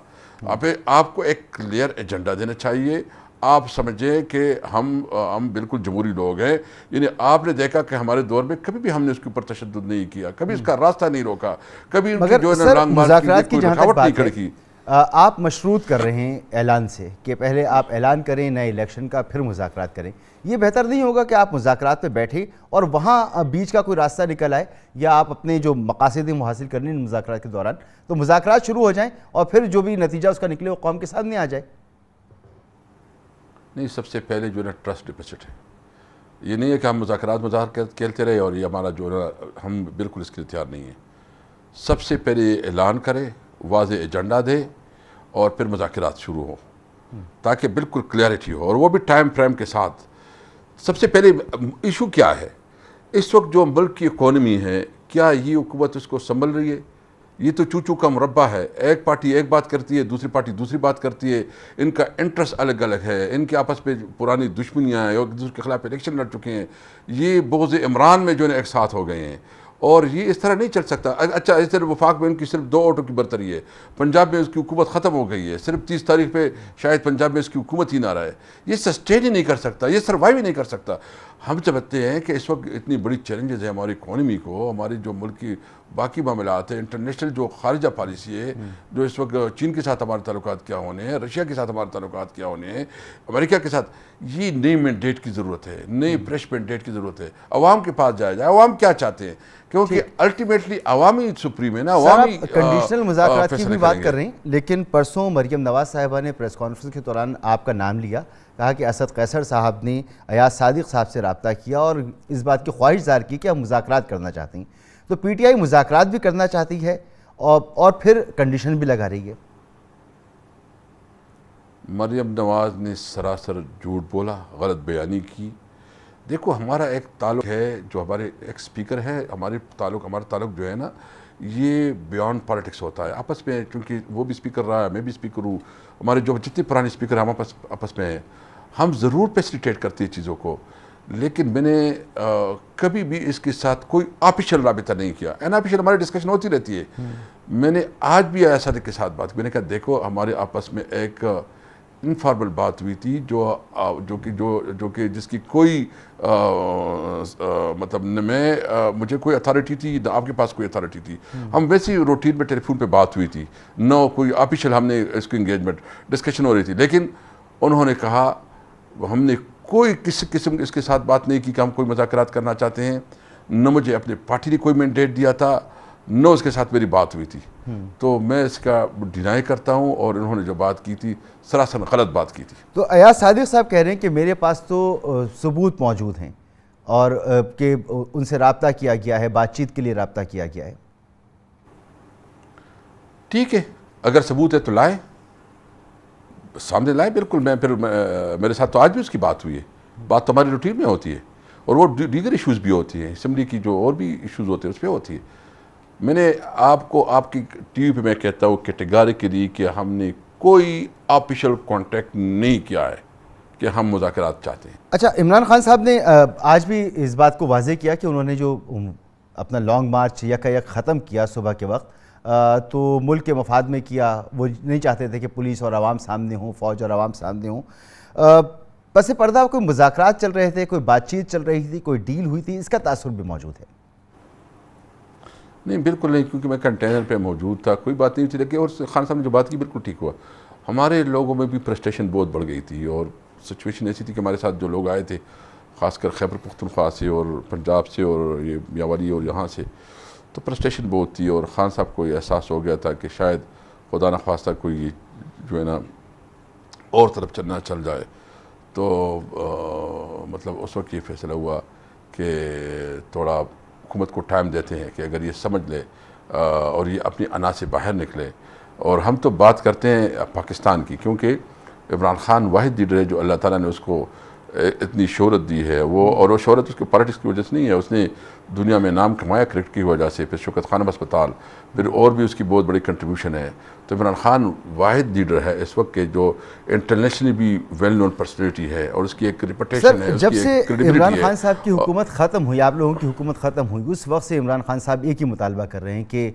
आपको एक क्लियर एजेंडा देना चाहिए। आप समझें कि हम बिल्कुल जमहूरी लोग हैं। यानी आपने देखा कि हमारे दौर में कभी भी हमने उसके ऊपर तशद्दुद नहीं किया, कभी इसका रास्ता नहीं रोका, कभी जो है ना मुज़ाकरात की रुकावट नहीं खड़ी की। आप मशरूत कर रहे हैं ऐलान से कि पहले आप ऐलान करें नए इलेक्शन का, फिर मुज़ाकरात करें। ये बेहतर नहीं होगा कि आप मुज़ाकरात पे बैठे और वहाँ बीच का कोई रास्ता निकल आए, या आप अपने जो मकासद हैं वो हासिल करने इन मुज़ाकरात के दौरान, तो मुज़ाकरात शुरू हो जाएं और फिर जो भी नतीजा उसका निकले वो कौम के सामने आ जाए? नहीं, सबसे पहले जो है ना ट्रस्ट डिपॉजिट है। ये नहीं है कि हम मुज़ाकरात खेलते रहे और ये हमारा जो है हम बिल्कुल इसके लिए तैयार नहीं है। सबसे पहले ऐलान करें, वाज़ेह एजेंडा दे और फिर मुज़ाकरात शुरू हो, ताकि बिल्कुल क्लैरिटी हो, और वो भी टाइम फ्रेम के साथ। सबसे पहले इशू क्या है इस वक्त? जो मुल्क की इकॉनमी है, क्या ये हुकूमत इसको संभल रही है? ये तो चूचू का मुरब्बा है। एक पार्टी एक बात करती है, दूसरी पार्टी दूसरी बात करती है। इनका इंटरेस्ट अलग अलग है, इनके आपस में पुरानी दुश्मनियाँ हैं, एक दूसरे के खिलाफ इलेक्शन लड़ चुके हैं। ये बोझ इमरान में जो है एक साथ हो गए हैं, और ये इस तरह नहीं चल सकता। अच्छा, इस तरह वफाक में उनकी सिर्फ 2 वोटों की बरतरी है, पंजाब में उसकी हुकूमत ख़त्म हो गई है, सिर्फ 30 तारीख पे शायद पंजाब में इसकी हुकूमत ही ना रहा है। ये सस्टेन ही नहीं कर सकता, ये सर्वाइव ही नहीं कर सकता। हम समझते हैं कि इस वक्त इतनी बड़ी चैलेंजेस है हमारी इकॉनमी को, हमारी जो मुल्क की बाकी मामलात है, इंटरनेशनल जो खारिजा पॉलिसी है, जो इस वक्त चीन के साथ हमारे ताल्लुकात क्या होने हैं, रशिया के साथ हमारे ताल्लुकात क्या होने हैं, अमेरिका के साथ, ये नई मैंडेट की ज़रूरत है, नई फ्रेश मैंडेट की ज़रूरत है। अवाम के पास जाया जाए, अवाम क्या चाहते हैं, क्योंकि अल्टीमेटली अवामी सुप्रीम है ना, अवामी कंडीशनल मुज़ाकरात की भी बात कर रहे हैं। लेकिन परसों मरियम नवाज साहिबा ने प्रेस कॉन्फ्रेंस के दौरान आपका नाम लिया, कहा कि असद कैसर साहब ने अयाज सादिक साहब से रब्ता किया और इस बात की ख्वाहिश ज़ाहिर की कि हम मुज़ाकरात करना चाहते हैं। तो पीटीआई मुज़ाकरात भी करना चाहती है और फिर कंडीशन भी लगा रही है। मरियम नवाज ने सरासर झूठ बोला, गलत बयानी की। देखो, हमारा एक ताल्लुक़ है, जो हमारे एक स्पीकर है, हमारा ताल्लुक़ जो है ना, ये बियॉन्ड पॉलिटिक्स होता है आपस में। क्योंकि वो भी स्पीकर रहा है, मैं भी स्पीकर हूँ, हमारे जो जितने पुराने स्पीकर हम आपस में हैं, हम ज़रूर फैसिलिटेट करते हैं चीज़ों को। लेकिन मैंने कभी भी इसके साथ कोई ऑफिशियल राबिता नहीं किया। अनऑफिशियल हमारी डिस्कशन होती रहती है। मैंने आज भी आया सादिक के साथ बात की, मैंने कहा देखो, हमारे आपस में एक इनफॉर्मल बात हुई थी जो कि जिसकी कोई मतलब न मैं मुझे कोई अथॉरिटी थी, न आपके पास कोई अथॉरिटी थी। हम वैसे ही रूटीन में टेलीफोन पे बात हुई थी, न कोई ऑफिशियल हमने इसको इंगेजमेंट डिस्कशन हो रही थी। लेकिन उन्होंने कहा, हमने कोई किसी किस्म इसके साथ बात नहीं की कि हम कोई मुज़ाकरात करना चाहते हैं, न मुझे अपने पार्टी ने कोई मैंडेट दिया था, न उसके साथ मेरी बात हुई थी। तो मैं इसका डिनाई करता हूं, और उन्होंने जो बात की थी सरासर गलत बात की थी। तो अयाज सादिक साहब कह रहे हैं कि मेरे पास तो सबूत मौजूद हैं और कि उनसे रब्ता किया गया है, बातचीत के लिए रब्ता किया गया है। ठीक है, अगर सबूत है तो लाए, सामने लाए, बिल्कुल। मेरे साथ तो आज भी उसकी बात हुई है, बात तो हमारी रूटीन में होती है, और वो दीगर इश्यूज़ भी होती हैं, असम्बली की जो और भी इश्यूज़ होते हैं उस पर होती है। मैंने आपको आपकी टीवी पे मैं कहता हूँ कैटेगरिकली कि हमने कोई ऑफिशियल कॉन्टैक्ट नहीं किया है कि हम मुज़ाकरात चाहते हैं। अच्छा, इमरान खान साहब ने आज भी इस बात को वाज़ेह किया कि उन्होंने जो अपना लॉन्ग मार्च यक ख़त्म किया सुबह के वक्त, तो मुल्क के मफाद में किया। वो नहीं चाहते थे कि पुलिस और आवाम सामने हों, फ़ौज और आवाम सामने हों। पस पर्दा कोई मुज़ाकरात चल रहे थे, कोई बातचीत चल रही थी, कोई डील हुई थी, इसका तासुर भी मौजूद है? नहीं, बिल्कुल नहीं, क्योंकि मैं कंटेनर पे मौजूद था, कोई बात नहीं थी। लेकिन और खान साहब ने जो बात की बिल्कुल ठीक हुआ। हमारे लोगों में भी फ्रस्ट्रेशन बहुत बढ़ गई थी, और सिचुएशन ऐसी थी कि हमारे साथ जो लोग आए थे, ख़ासकर खैबर पख्तूनख्वा से और पंजाब से और ये मियाँवाली और यहाँ से, तो फ्रस्ट्रेशन बहुत थी। और ख़ान साहब को ये एहसास हो गया था कि शायद खुदा न ख्वास्ता कोई जो है ना और तरफ चल जाए। तो मतलब उस वक्त ये फैसला हुआ कि थोड़ा हुकूमत को टाइम देते हैं कि अगर ये समझ ले और ये अपनी अना से बाहर निकले। और हम तो बात करते हैं पाकिस्तान की, क्योंकि इमरान खान वाहिद लीडर है जो अल्लाह ताला ने उसको इतनी शोहरत दी है। और वो शोहरत उसके पॉलिटिक्स की वजह से नहीं है, उसने दुनिया में नाम कमाया क्रिकेट की वजह से, फिर शौकत खानम अस्पताल, फिर और भी उसकी बहुत बड़ी कंट्रीब्यूशन है। तो इमरान खान वाहिद लीडर है इस वक्त के जो इंटरनेशनली भी वेल नोन पर्सनैलिटी है और उसकी एक रिपुटेशन है। जब से इमरान खान साहब की हुकूमत ख़त्म हुई, आप लोगों की हुकूमत ख़त्म हुई, उस वक्त से इमरान खान साहब एक ही मुतालबा कर रहे हैं कि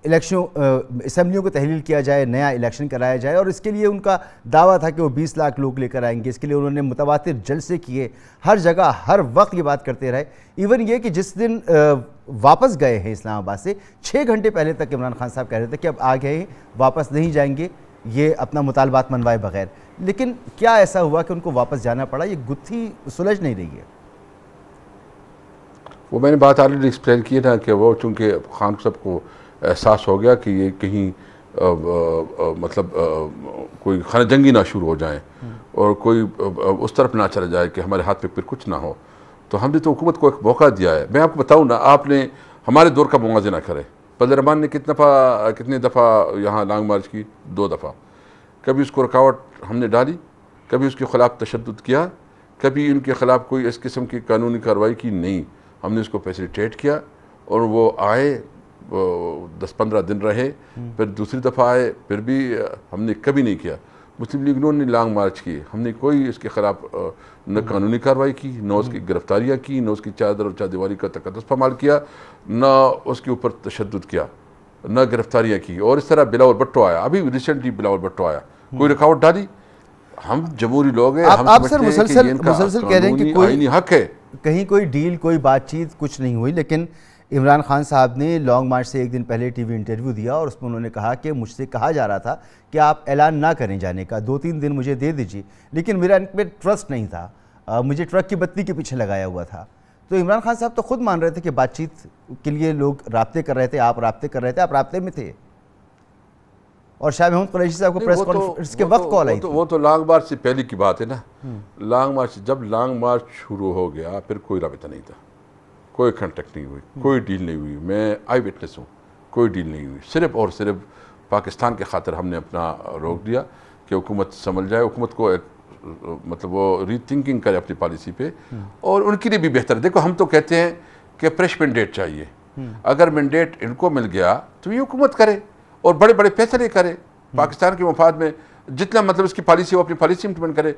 इलेक्शन असम्बलियों को तहलील किया जाए, नया इलेक्शन कराया जाए। और इसके लिए उनका दावा था कि वो 20 लाख लोग लेकर आएंगे। इसके लिए उन्होंने मुतवातिर जलसे किए, हर जगह हर वक्त ये बात करते रहे। इवन ये कि जिस दिन वापस गए हैं इस्लामाबाद से 6 घंटे पहले तक इमरान खान साहब कह रहे थे कि अब आ गए हैं, वापस नहीं जाएंगे, ये अपना मुतालबात मनवाए बगैर। लेकिन क्या ऐसा हुआ कि उनको वापस जाना पड़ा? ये गुत्थी सुलझ नहीं रही है। वो मैंने बात ऑलरेडी एक्सप्लेन की ना कि वो चूँकि खान साहब को एहसास हो गया कि ये कहीं मतलब कोई खाना जंगी ना शुरू हो जाए और कोई उस तरफ ना चला जाए कि हमारे हाथ पे फिर कुछ ना हो। तो हमने तो हुकूमत को एक मौका दिया है। मैं आपको बताऊं ना, आपने हमारे दौर का मुआवजा करें। फजल रहमान ने कितनी दफ़ा यहाँ लॉन्ग मार्च की? 2 दफ़ा। कभी उसको रुकावट हमने डाली, कभी उसके ख़िलाफ़ तशद्दुद किया, कभी इनके ख़िलाफ़ कोई इस किस्म की कानूनी कार्रवाई की नहीं। हमने उसको फैसिलिटेट किया और वो आए, 10-15 दिन रहे, फिर दूसरी दफ़ा आए, फिर भी हमने कभी नहीं किया। मुस्लिम लीग ने लॉन्ग मार्च की, हमने कोई इसके ख़िलाफ़ न कानूनी कार्रवाई की, न उसकी गिरफ्तारियाँ की, न उसकी चादर और चारदीवारी का तकद्दुस पामाल किया, न उसके ऊपर तशद्दुद किया, न गिरफ्तारियाँ की। और इस तरह बिलावल भुट्टो आया, अभी रिसेंटली बिलावल भुट्टो आया, कोई रुकावट डाली? हम जमहूरी लोग हैं, हम आप सर मुसलसल कह रहे हैं कि कोई हक है, कहीं कोई डील, कोई बातचीत कुछ नहीं हुई। लेकिन इमरान खान साहब ने लॉन्ग मार्च से एक दिन पहले टीवी इंटरव्यू दिया और उसमें उन्होंने कहा कि मुझसे कहा जा रहा था कि आप ऐलान ना करें जाने का, 2-3 दिन मुझे दे दीजिए, लेकिन मेरा इन पर ट्रस्ट नहीं था, मुझे ट्रक की बत्ती के पीछे लगाया हुआ था। तो इमरान खान साहब तो खुद मान रहे थे कि बातचीत के लिए लोग राब्ते कर रहे थे, आप राब्ते कर रहे थे, आप राब्ते में थे। और शाह महमूद कुरैशी साहब को प्रेस कॉन्फ्रेंस के वक्त कॉल आई थी। वो तो लॉन्ग मार्च से पहले की बात है ना। लॉन्ग मार्च, जब लॉन्ग मार्च शुरू हो गया फिर कोई राबिता नहीं था, कोई कांटेक्ट नहीं हुई, कोई डील नहीं हुई। मैं आई विटनेस हूँ, कोई डील नहीं हुई। सिर्फ और सिर्फ पाकिस्तान के खातिर हमने अपना रोक दिया कि हुकूमत समझ जाए, हुकूमत को एक मतलब वो रीथिंकिंग करे अपनी पॉलिसी पे, और उनके लिए भी बेहतर है। देखो, हम तो कहते हैं कि फ्रेश मैंडेट चाहिए। अगर मैंडेट इनको मिल गया तो ये हुकूमत करे और बड़े बड़े फैसले करे पाकिस्तान के मफाद में, जितना मतलब इसकी पॉलिसी वो अपनी पॉलिसी इम्प्लीमेंट करे।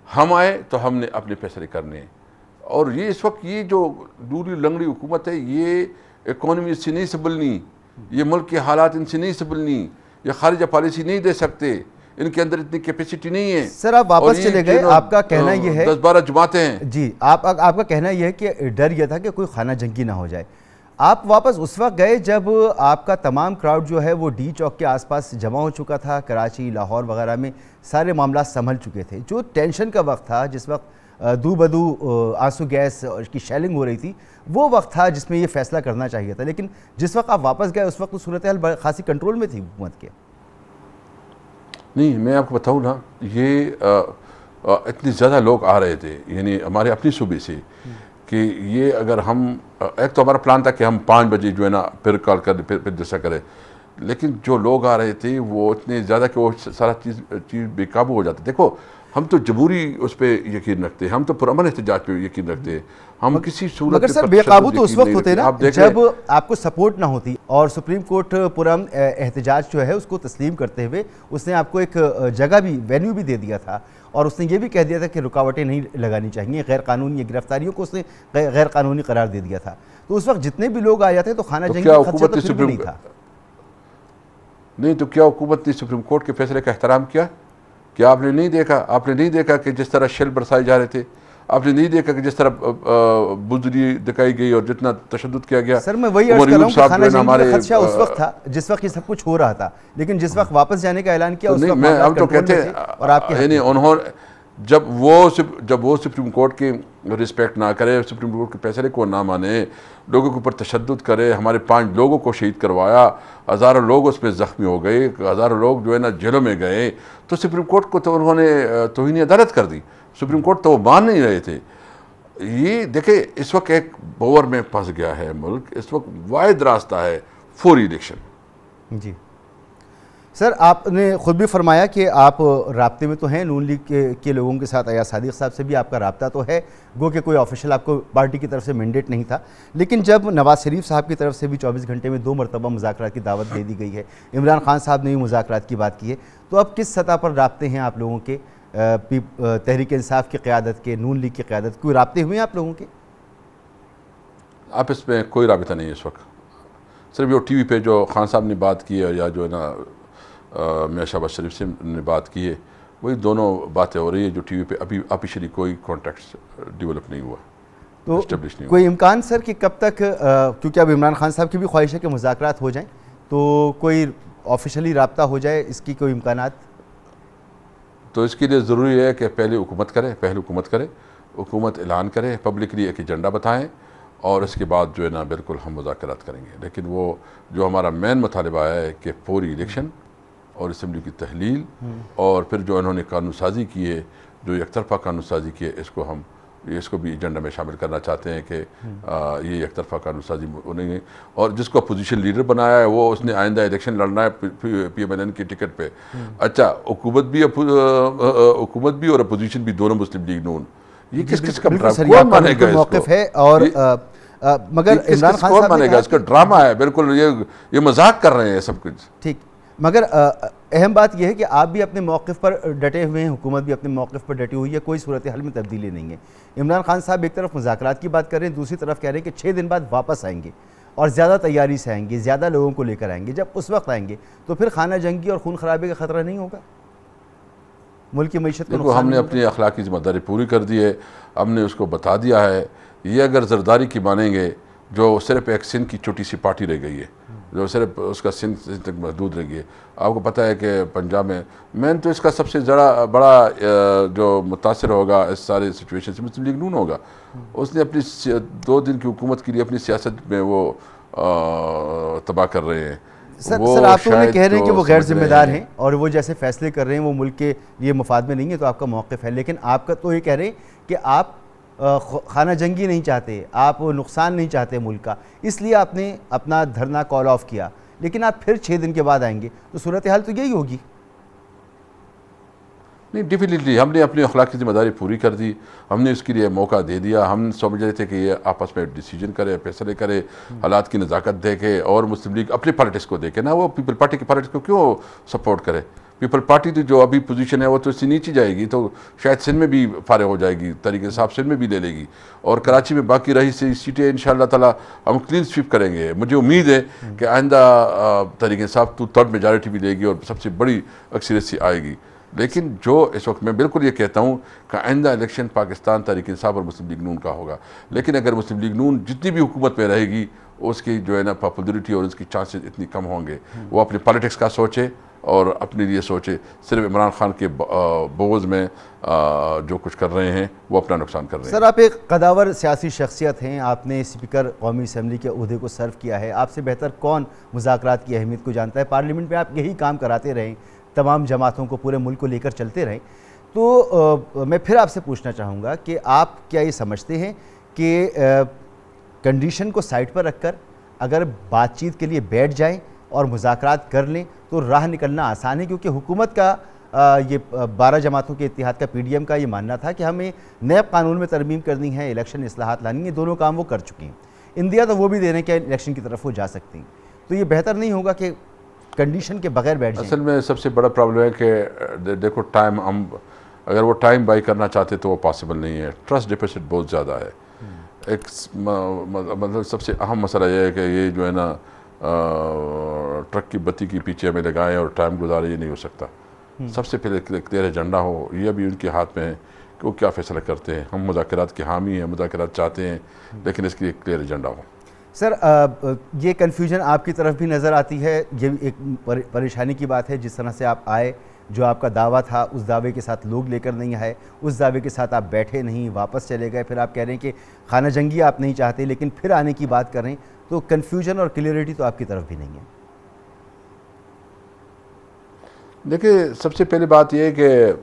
हम आए तो हमने अपने फैसले करने हैं। और ये इस वक्त ये जो दूरी लंगड़ी हुकूमत है, ये इकॉनमी इससे नहीं संभलनी, ये मुल्क के हालात इनसे नहीं संभलनी, ये खारिजा पॉलिसी नहीं दे सकते, इनके अंदर इतनी कैपेसिटी नहीं है। सर आप वापस चले गए, आपका कहना ये है 10-12 जमातें हैं जी, आपका कहना यह है कि डर यह था कि कोई खाना जंगी ना हो जाए। आप वापस उस वक्त गए जब आपका तमाम क्राउड जो है वो डी चौक के आसपास जमा हो चुका था, कराची, लाहौर वगैरह में सारे मामला संभल चुके थे। जो टेंशन का वक्त था, जिस वक्त दू बदू आंसू गैस की शेलिंग हो रही थी, वो वक्त था जिसमें ये फैसला करना चाहिए था। लेकिन जिस वक्त आप वापस गए उस वक्त तो सूरत हाल खासी कंट्रोल में थी हुकूमत के। नहीं, मैं आपको बताऊँ ना, ये इतने ज़्यादा लोग आ रहे थे, यानी हमारे अपनी सूबे से, कि ये अगर हम एक तो हमारा प्लान था कि हम 5 बजे जो है ना फिर कॉल कर फिर जैसा करें, लेकिन जो लोग आ रहे थे वो इतने ज़्यादा कि वो सारा चीज़ बेकाबू हो जाती। देखो, हम तो जमहूरी उस पर यकीन रखते हैं, हम तो पुरअमन एहतजाज पे यकीन रखते हैं, हम किसी सूरत मगर सर बेकाबू तो उस वक्त होते ना जब आपको सपोर्ट ना होती। और सुप्रीम कोर्ट पुरअमन एहतजाज जो है उसको तस्लीम करते हुए उसने आपको एक जगह भी, वेन्यू भी दे दिया था, और उसने ये भी कह दिया था कि रुकावटें नहीं लगानी चाहिए, गैर कानूनी गिरफ्तारियों को उसने गैर कानूनी करार दे दिया था। तो उस वक्त जितने भी लोग आ जाते तो खाना जंगी का खदशा तो फिर भी नहीं था। नहीं तो क्या हुकूमत ने सुप्रीम कोर्ट के फैसले का एहतराम किया? क्या आपने नहीं देखा? आपने नहीं देखा कि जिस तरह शेल बरसाए जा रहे थे? आपने नहीं देखा कि जिस तरह बुजरी दिखाई गई और जितना तशद्दुद किया गया? सर मैं वही अर्ज कर रहा हूं कि खाना जंगी का खदशा उस वक्त था जिस वक्त ये सब कुछ हो रहा था, लेकिन जिस वक्त वापस जाने का ऐलान किया उस वक्त मैं हम तो कहते हैं, और आपके यानी उन्होंने जब वो सुप्रीम कोर्ट की रिस्पेक्ट ना करे, सुप्रीम कोर्ट के फैसले को ना माने, लोगों के ऊपर तशद्दुद करे, हमारे 5 लोगों को शहीद करवाया, हज़ारों लोग उसमें ज़ख्मी हो गए, हज़ारों लोग जो है ना जेलों में गए, तो सुप्रीम कोर्ट को तो उन्होंने तौहीन अदालत कर दी। सुप्रीम कोर्ट तो वो मान नहीं रहे थे। ये देखे, इस वक्त एक बोर में फंस गया है मुल्क। इस वक्त वाहिद रास्ता है फौरी इलेक्शन। जी सर, आपने खुद भी फरमाया कि आप राब्ते में तो हैं नून लीग के लोगों के साथ, अयाज सादिक साहब से भी आपका राब्ता तो है, गो कि कोई ऑफिशियल आपको पार्टी की तरफ से मैंडेट नहीं था। लेकिन जब नवाज शरीफ साहब की तरफ से भी 24 घंटे में 2 मरतबा मुज़ाकरात की दावत दे दी गई है, इमरान खान साहब ने भी मुज़ाकरात की बात की है, तो अब किस सतह पर राब्ते हैं आप लोगों के? तहरीक इंसाफ की क़यादत के, नून लीग की क़यादत, कोई राब्ते हुए हैं आप लोगों के? आप इसमें कोई राबिता नहीं है इस वक्त। सिर्फ जो टीवी पे जो खान साहब ने बात की है या जो है ना मियां शहबाज शरीफ से ने बात की है, वही दोनों बातें हो रही है जो टीवी पे अभी ऑफिशियली कोई कॉन्ट्रैक्ट डेवलप नहीं हुआ, तो एस्टेब्लिश नहीं कोई हुआ। इम्कान सर कि कब तक, क्योंकि अब इमरान खान साहब की भी ख्वाहिश है कि मुज़ाकरात हो जाएं, तो कोई ऑफिशियली राब्ता हो जाए, इसकी कोई इम्कानात? तो इसके लिए ज़रूरी है कि पहले हुकूमत करे, हुकूमत ऐलान करे, पब्लिकली एक एजेंडा बताएं, और इसके बाद जो है ना बिल्कुल हम मुज़ाकरात करेंगे। लेकिन वो जो हमारा मेन मुतालिबा है कि फौरी इलेक्शन और असम्बली की तहलील, और फिर जो इन्होंने कानून साजी की है, जो एक तरफा कानून साजी की है, इसको भी एजेंडा में शामिल करना चाहते हैं कि ये एक तरफा कानून साजी नहीं। और जिसको अपोजिशन लीडर बनाया है वो उसने आइंदा इलेक्शन लड़ना है PMLN की टिकट पे। अच्छा, हुकूमत भी और अपोजिशन भी, दोनों मुस्लिम लीग नून, ये किसका कौन मानेगा मौक़िफ़ है? और मगर इमरान खान साहब मानेगा? इसका ड्रामा है बिल्कुल, ये मजाक कर रहे हैं सब कुछ। ठीक, मगर अहम बात यह है कि आप भी अपने मौक़िफ़ पर डटे हुए हैं, हुकूमत भी अपने मौक़िफ़ पर डटी हुई है, कोई सूरत हाल में तब्दीली नहीं है। इमरान खान साहब एक तरफ मुज़ाकरात की बात कर रहे हैं, दूसरी तरफ कह रहे हैं कि 6 दिन बाद वापस आएंगे और ज़्यादा तैयारी से आएंगे, ज़्यादा लोगों को लेकर आएंगे। जब उस वक्त आएंगे तो फिर खाना जंगी और खून खराबे का ख़तरा नहीं होगा? मुल्क की मईशत को हमने अपनी अखलाकी ज़िम्मेदारी पूरी कर दी है, हमने उसको बता दिया है। ये अगर जरदारी की मानेंगे, जो सिर्फ एक सिंध की छोटी सी पार्टी रह गई है, जो सिर्फ उसका सिंध तक महदूद रह गई है। आपको पता है कि पंजाब में मैन तो इसका सबसे बड़ा जो मुतासर होगा इस सारे सिचुएशन से मुस्लिम लीग नून होगा। उसने अपनी 2 दिन की हुकूमत के लिए अपनी सियासत में वो तबाह कर रहे हैं। सर आप तो कह रहे हैं कि वो गैर जिम्मेदार हैं और वो जैसे फैसले कर रहे हैं वो मुल्क के लिए मुफाद में नहीं है, तो आपका मौक़िफ़ है। लेकिन आपका तो ये कह रहे हैं कि आप खाना जंगी नहीं चाहते, आप नुकसान नहीं चाहते मुल्क का, इसलिए आपने अपना धरना कॉल ऑफ किया। लेकिन आप फिर 6 दिन के बाद आएंगे तो सूरत हाल तो यही होगी। नहीं, डेफिनेटली हमने अपनी अखलाकी ज़िम्मेदारी पूरी कर दी, हमने उसके लिए मौका दे दिया। हम समझ रहे थे कि ये आपस में डिसीजन करे, फैसले करे, हालात की नज़ाकत देखे, और मुस्लिम लीग अपनी पॉलिटिक्स को देखे ना, वो पीपल पार्टी की पॉलिटिक्स को क्यों सपोर्ट करे। पीपल पार्टी तो जो अभी पोजीशन है वो तो इससे नीचे जाएगी, तो शायद सिंध में भी फारिग हो जाएगी, तरीके इंसाफ सिंध में भी ले लेगी, और कराची में बाकी रही सीटें इंशाअल्लाह ताला हम क्लीन स्वीप करेंगे। मुझे उम्मीद है कि आइंदा तरीके इंसाफ तो 3rd मेजॉरिटी भी लेगी और सबसे बड़ी अक्सरियत से आएगी। लेकिन जो इस वक्त मैं बिल्कुल ये कहता हूँ कि आइंदा इलेक्शन पाकिस्तान तहरीक इंसाफ और मुस्लिम लीग नून का होगा। लेकिन अगर मुस्लिम लीग नून जितनी भी हुकूमत में रहेगी, उसकी जो है ना पॉपुलरिटी और उसकी चांसेस इतनी कम होंगे। वो अपनी पॉलिटिक्स का सोचे और अपने लिए सोचे, सिर्फ इमरान खान के बोझ में जो कुछ कर रहे हैं वो अपना नुकसान कर रहे हैं। सर, आप एक कदावर सियासी शख्सियत हैं, आपने स्पीकर कौमी असम्बली के ओहदे को सर्व किया है, आपसे बेहतर कौन मुज़ाकरात की अहमियत को जानता है। पार्लियामेंट में आप यही काम कराते रहें, तमाम जमातों को, पूरे मुल्क को लेकर चलते रहें। तो मैं फिर आपसे पूछना चाहूँगा कि आप क्या ये समझते हैं कि कंडीशन को साइड पर रखकर अगर बातचीत के लिए बैठ जाएं और मुज़ाकरात कर लें तो राह निकलना आसान है? क्योंकि हुकूमत का ये 12 जमातों के इत्तेहाद का PDM का ये मानना था कि हमें नए कानून में तरमीम करनी है, इलेक्शन इस्लाहात लानी है, दोनों काम वो कर चुकी हैं। इंदिया तो वो भी दे रहे हैं कि इलेक्शन की तरफ वो जा सकती हैं। तो ये बेहतर नहीं होगा कि कंडीशन के बगैर बैठ जाएं? असल में सबसे बड़ा प्रॉब्लम है कि देखो टाइम, हम अगर वो टाइम बाई करना चाहते तो वो पॉसिबल नहीं है। ट्रस्ट डिपॉजिट बहुत ज़्यादा है। एक मतलब सबसे अहम मसला यह है कि ये जो है ना ट्रक की बत्ती के पीछे हमें लगाएं और टाइम गुजारे, ये नहीं हो सकता। सबसे पहले क्लियर एजेंडा हो, ये अभी उनके हाथ में है कि वो क्या फ़ैसला करते हैं। हम मुज़ाकरात के हामी हैं, मुज़ाकरात चाहते हैं, लेकिन इसके लिए क्लियर एजेंडा हो। सर, ये कन्फ्यूजन आपकी तरफ भी नज़र आती है, ये एक परेशानी की बात है। जिस तरह से आप आए, जो आपका दावा था उस दावे के साथ लोग लेकर नहीं आए, उस दावे के साथ आप बैठे नहीं, वापस चले गए, फिर आप कह रहे हैं कि खाना जंगी आप नहीं चाहते लेकिन फिर आने की बात कर रहे हैं, तो कन्फ्यूजन और क्लियरिटी तो आपकी तरफ भी नहीं है। देखिए, सबसे पहली बात यह है कि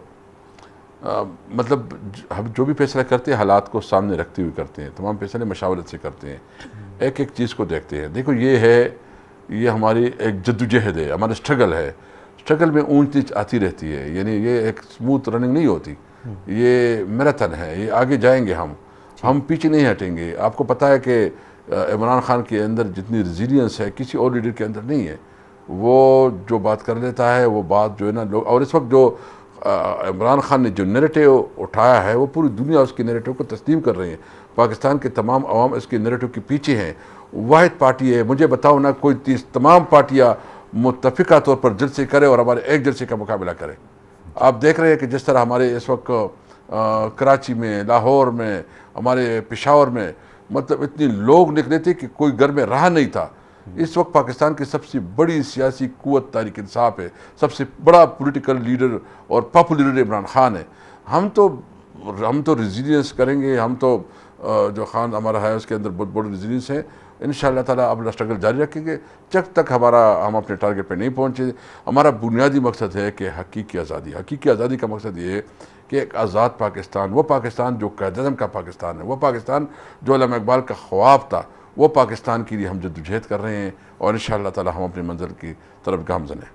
मतलब हम जो भी फैसला करते हैं हालात को सामने रखते हुए करते हैं, तमाम फैसले मशावरत से करते हैं, एक एक चीज़ को देखते हैं। देखो, ये हमारी एक जद्दोजहद है, हमारा स्ट्रगल है। स्ट्रगल में ऊंच नीच आती रहती है, यानी ये एक स्मूथ रनिंग नहीं होती, ये मैराथन है, ये आगे जाएंगे, हम पीछे नहीं हटेंगे। आपको पता है कि इमरान खान के अंदर जितनी रेजिलियंस है किसी और लीडर के अंदर नहीं है। वो जो बात कर लेता है वो बात जो है ना लोग, और इस वक्त जो इमरान खान ने जो नैरेटिव उठाया है वो पूरी दुनिया उसके नैरेटिव को तस्लीम कर रही है। पाकिस्तान के तमाम अवाम इसके नैरेटिव के पीछे हैं। वाहिद पार्टी है, मुझे बताओ ना कोई तमाम पार्टियाँ मुत्तफ़िका तौर पर जलसे करे और हमारे एक जलसे का मुकाबला करे। आप देख रहे हैं कि जिस तरह हमारे इस वक्त कराची में, लाहौर में, हमारे पेशावर में मतलब इतने लोग निकले थे कि कोई घर में रहा नहीं था। इस वक्त पाकिस्तान की सबसे बड़ी सियासी कुव्वत तहरीक इंसाफ है, सबसे बड़ा पॉलिटिकल लीडर और पॉपुलर लीडर इमरान खान है। हम तो रेजिलियंस करेंगे, हम तो जो खान हमारा है उसके अंदर बहुत बड़ी रेजिलियंस है। इंशाअल्लाह ताला अपना स्ट्रगल जारी रखेंगे जब तक हम अपने टारगेट पे नहीं पहुँचे। हमारा बुनियादी मकसद है कि हकीकी आज़ादी। हकीकी आज़ादी का मकसद ये है कि एक आज़ाद पाकिस्तान, वो पाकिस्तान जो क़यादत का पाकिस्तान है, वो पाकिस्तान जो अल्लामा इकबाल का ख्वाब था, वो पाकिस्तान के लिए हम जद्दोजहद कर रहे हैं और इंशाअल्लाह ताला हम अपनी मंजिल की तरफ गामज़न हैं।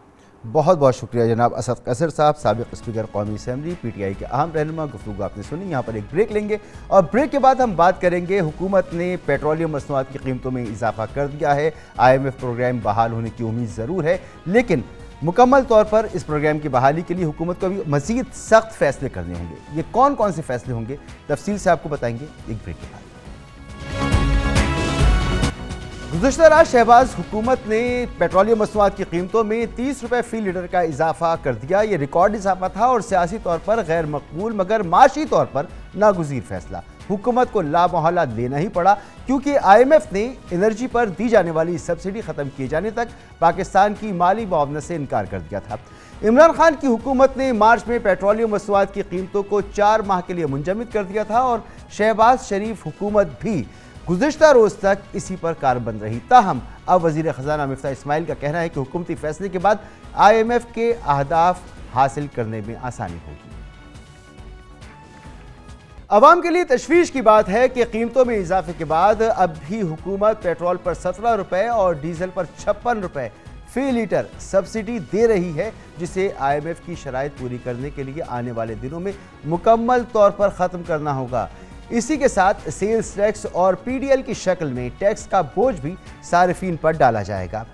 बहुत बहुत शुक्रिया जनाब असद कसर साहब, साबिक़ स्पीकर कौमी असम्बली, PTI के अहम रहनुमा। गुफ्तगू आपने सुनी। यहाँ पर एक ब्रेक लेंगे और ब्रेक के बाद हम बात करेंगे, हुकूमत ने पेट्रोलियम मसनूआत की कीमतों में इजाफा कर दिया है, IMF प्रोग्राम बहाल होने की उम्मीद ज़रूर है, लेकिन मुकम्मल तौर पर इस प्रोग्राम की बहाली के लिए हुकूमत को अभी मज़ीद सख्त फैसले करने होंगे। ये कौन कौन से फैसले होंगे, तफसील से आपको बताएंगे एक ब्रेक के बाद। गुज़श्ता रात शहबाज हुकूमत ने पेट्रोलियम मसनूआत की कीमतों में 30 रुपये फ़ी लीटर का इजाफा कर दिया। ये रिकॉर्ड इजाफा था और सियासी तौर पर गैर मकबूल मगर माशी तौर पर नागुज़ीर फैसला। हुकूमत को लामहला लेना ही पड़ा क्योंकि IMF ने एनर्जी पर दी जाने वाली सब्सिडी ख़त्म किए जाने तक पाकिस्तान की माली मुआवनत से इनकार कर दिया था। इमरान खान की हुकूमत ने मार्च में पेट्रोलियम मसनूआत की कीमतों को 4 माह के लिए मुंजमद कर दिया था और शहबाज शरीफ हुकूमत भी गुज़िश्ता रोज़ तक इसी पर कारबंद रही। ताहम अब वज़ीर ख़जाना मिफ्ता इस्माइल का कहना है कि हुकूमती फैसले के बाद IMF के अहदाफ हासिल करने में आसानी होगी। अवाम के लिए तशवीश की बात है कि कीमतों में इजाफे के बाद अब भी हुकूमत पेट्रोल पर 17 रुपये और डीजल पर 56 रुपये फ़ी लीटर सब्सिडी दे रही है, जिसे IMF की शराइत पूरी करने के लिए आने वाले दिनों में मुकम्मल तौर पर ख़त्म करना होगा। इसी के साथ सेल्स टैक्स और PDL की शक्ल में टैक्स का बोझ भी सारिफीन पर डाला जाएगा।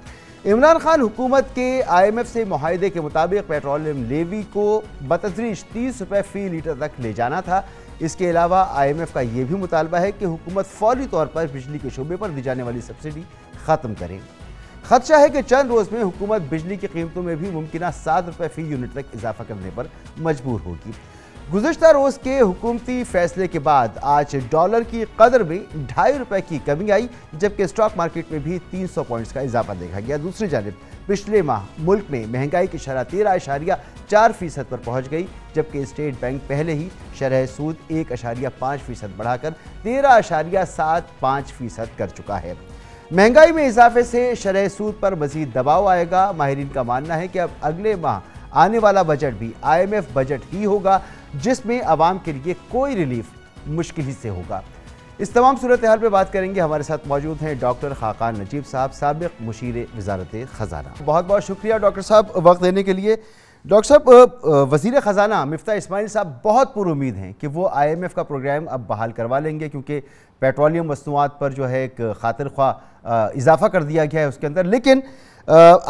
इमरान खान हुकूमत के IMF से मुआहदे के मुताबिक पेट्रोलियम लेवी को बतदरीज 30 रुपये फ़ी लीटर तक ले जाना था। इसके अलावा IMF का यह भी मुतालबा है कि हुकूमत फौरी तौर पर बिजली के शोबे पर दी जाने वाली सब्सिडी ख़त्म करे। खदशा है कि चंद रोज़ में हुकूमत बिजली की कीमतों में भी मुमकिन 7 रुपये फ़ी यूनिट तक इजाफा करने पर मजबूर होगी। गुज़श्ता रोज़ के हुकूमती फैसले के बाद आज डॉलर की कदर में 2.5 रुपये की कमी आई, जबकि स्टॉक मार्केट में भी 300 पॉइंट्स का इजाफा देखा गया। दूसरी जानिब पिछले माह मुल्क में महंगाई की शरह 13.4% पर पहुँच गई, जबकि स्टेट बैंक पहले ही शरह सूद 1.5% बढ़ाकर 13.75% कर चुका है। महंगाई में इजाफे से शरह सूद पर मज़ीद दबाव आएगा। माहिरीन का मानना है कि अब अगले माह आने वाला बजट भी IMF बजट ही होगा, जिसमें आवाम के लिए कोई रिलीफ मुश्किल ही से होगा। इस तमाम सूरत हाल पर बात करेंगे। हमारे साथ मौजूद हैं डॉक्टर खाकान नजीब साहब, साबिक़ मुशीर वज़ारत ख़जाना। बहुत बहुत शुक्रिया डॉक्टर साहब वक्त देने के लिए। डॉक्टर साहब, वज़ीर ख़जाना मिफ्ता इस्माइल साहब बहुत पुरुमीद हैं कि वो IMF का प्रोग्राम अब बहाल करवा लेंगे, क्योंकि पेट्रोलियम मसनूआत पर जो है एक खातिर ख्वाह इजाफा कर दिया गया है उसके अंदर। लेकिन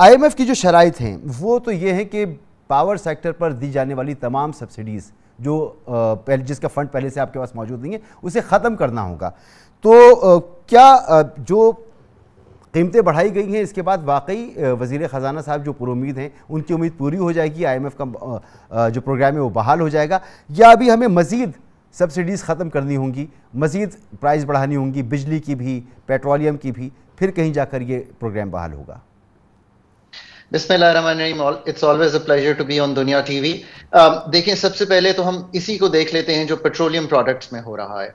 IMF की जो शराइत हैं वो तो ये है कि पावर सेक्टर पर दी जाने वाली तमाम सब्सिडीज़ जो जिसका फ़ंड पहले से आपके पास मौजूद नहीं है उसे ख़त्म करना होगा। तो क्या जो कीमतें बढ़ाई गई हैं इसके बाद वाकई वज़ीर ख़जाना साहब जो पुरुमीद हैं उनकी उम्मीद पूरी हो जाएगी, IMF का जो प्रोग्राम है वो बहाल हो जाएगा, या अभी हमें मज़ीद सब्सिडीज़ ख़त्म करनी होंगी, मज़ीद प्राइस बढ़ानी होंगी, बिजली की भी, पेट्रोलियम की भी, फिर कहीं जाकर ये प्रोग्राम बहाल होगा? बिस्मिल्लाहिर्रहमानिर्रहीम, it's always a pleasure to be on Dunya TV. देखिए, सबसे पहले तो हम इसी को देख लेते हैं जो पेट्रोलियम प्रोडक्ट्स में हो रहा है।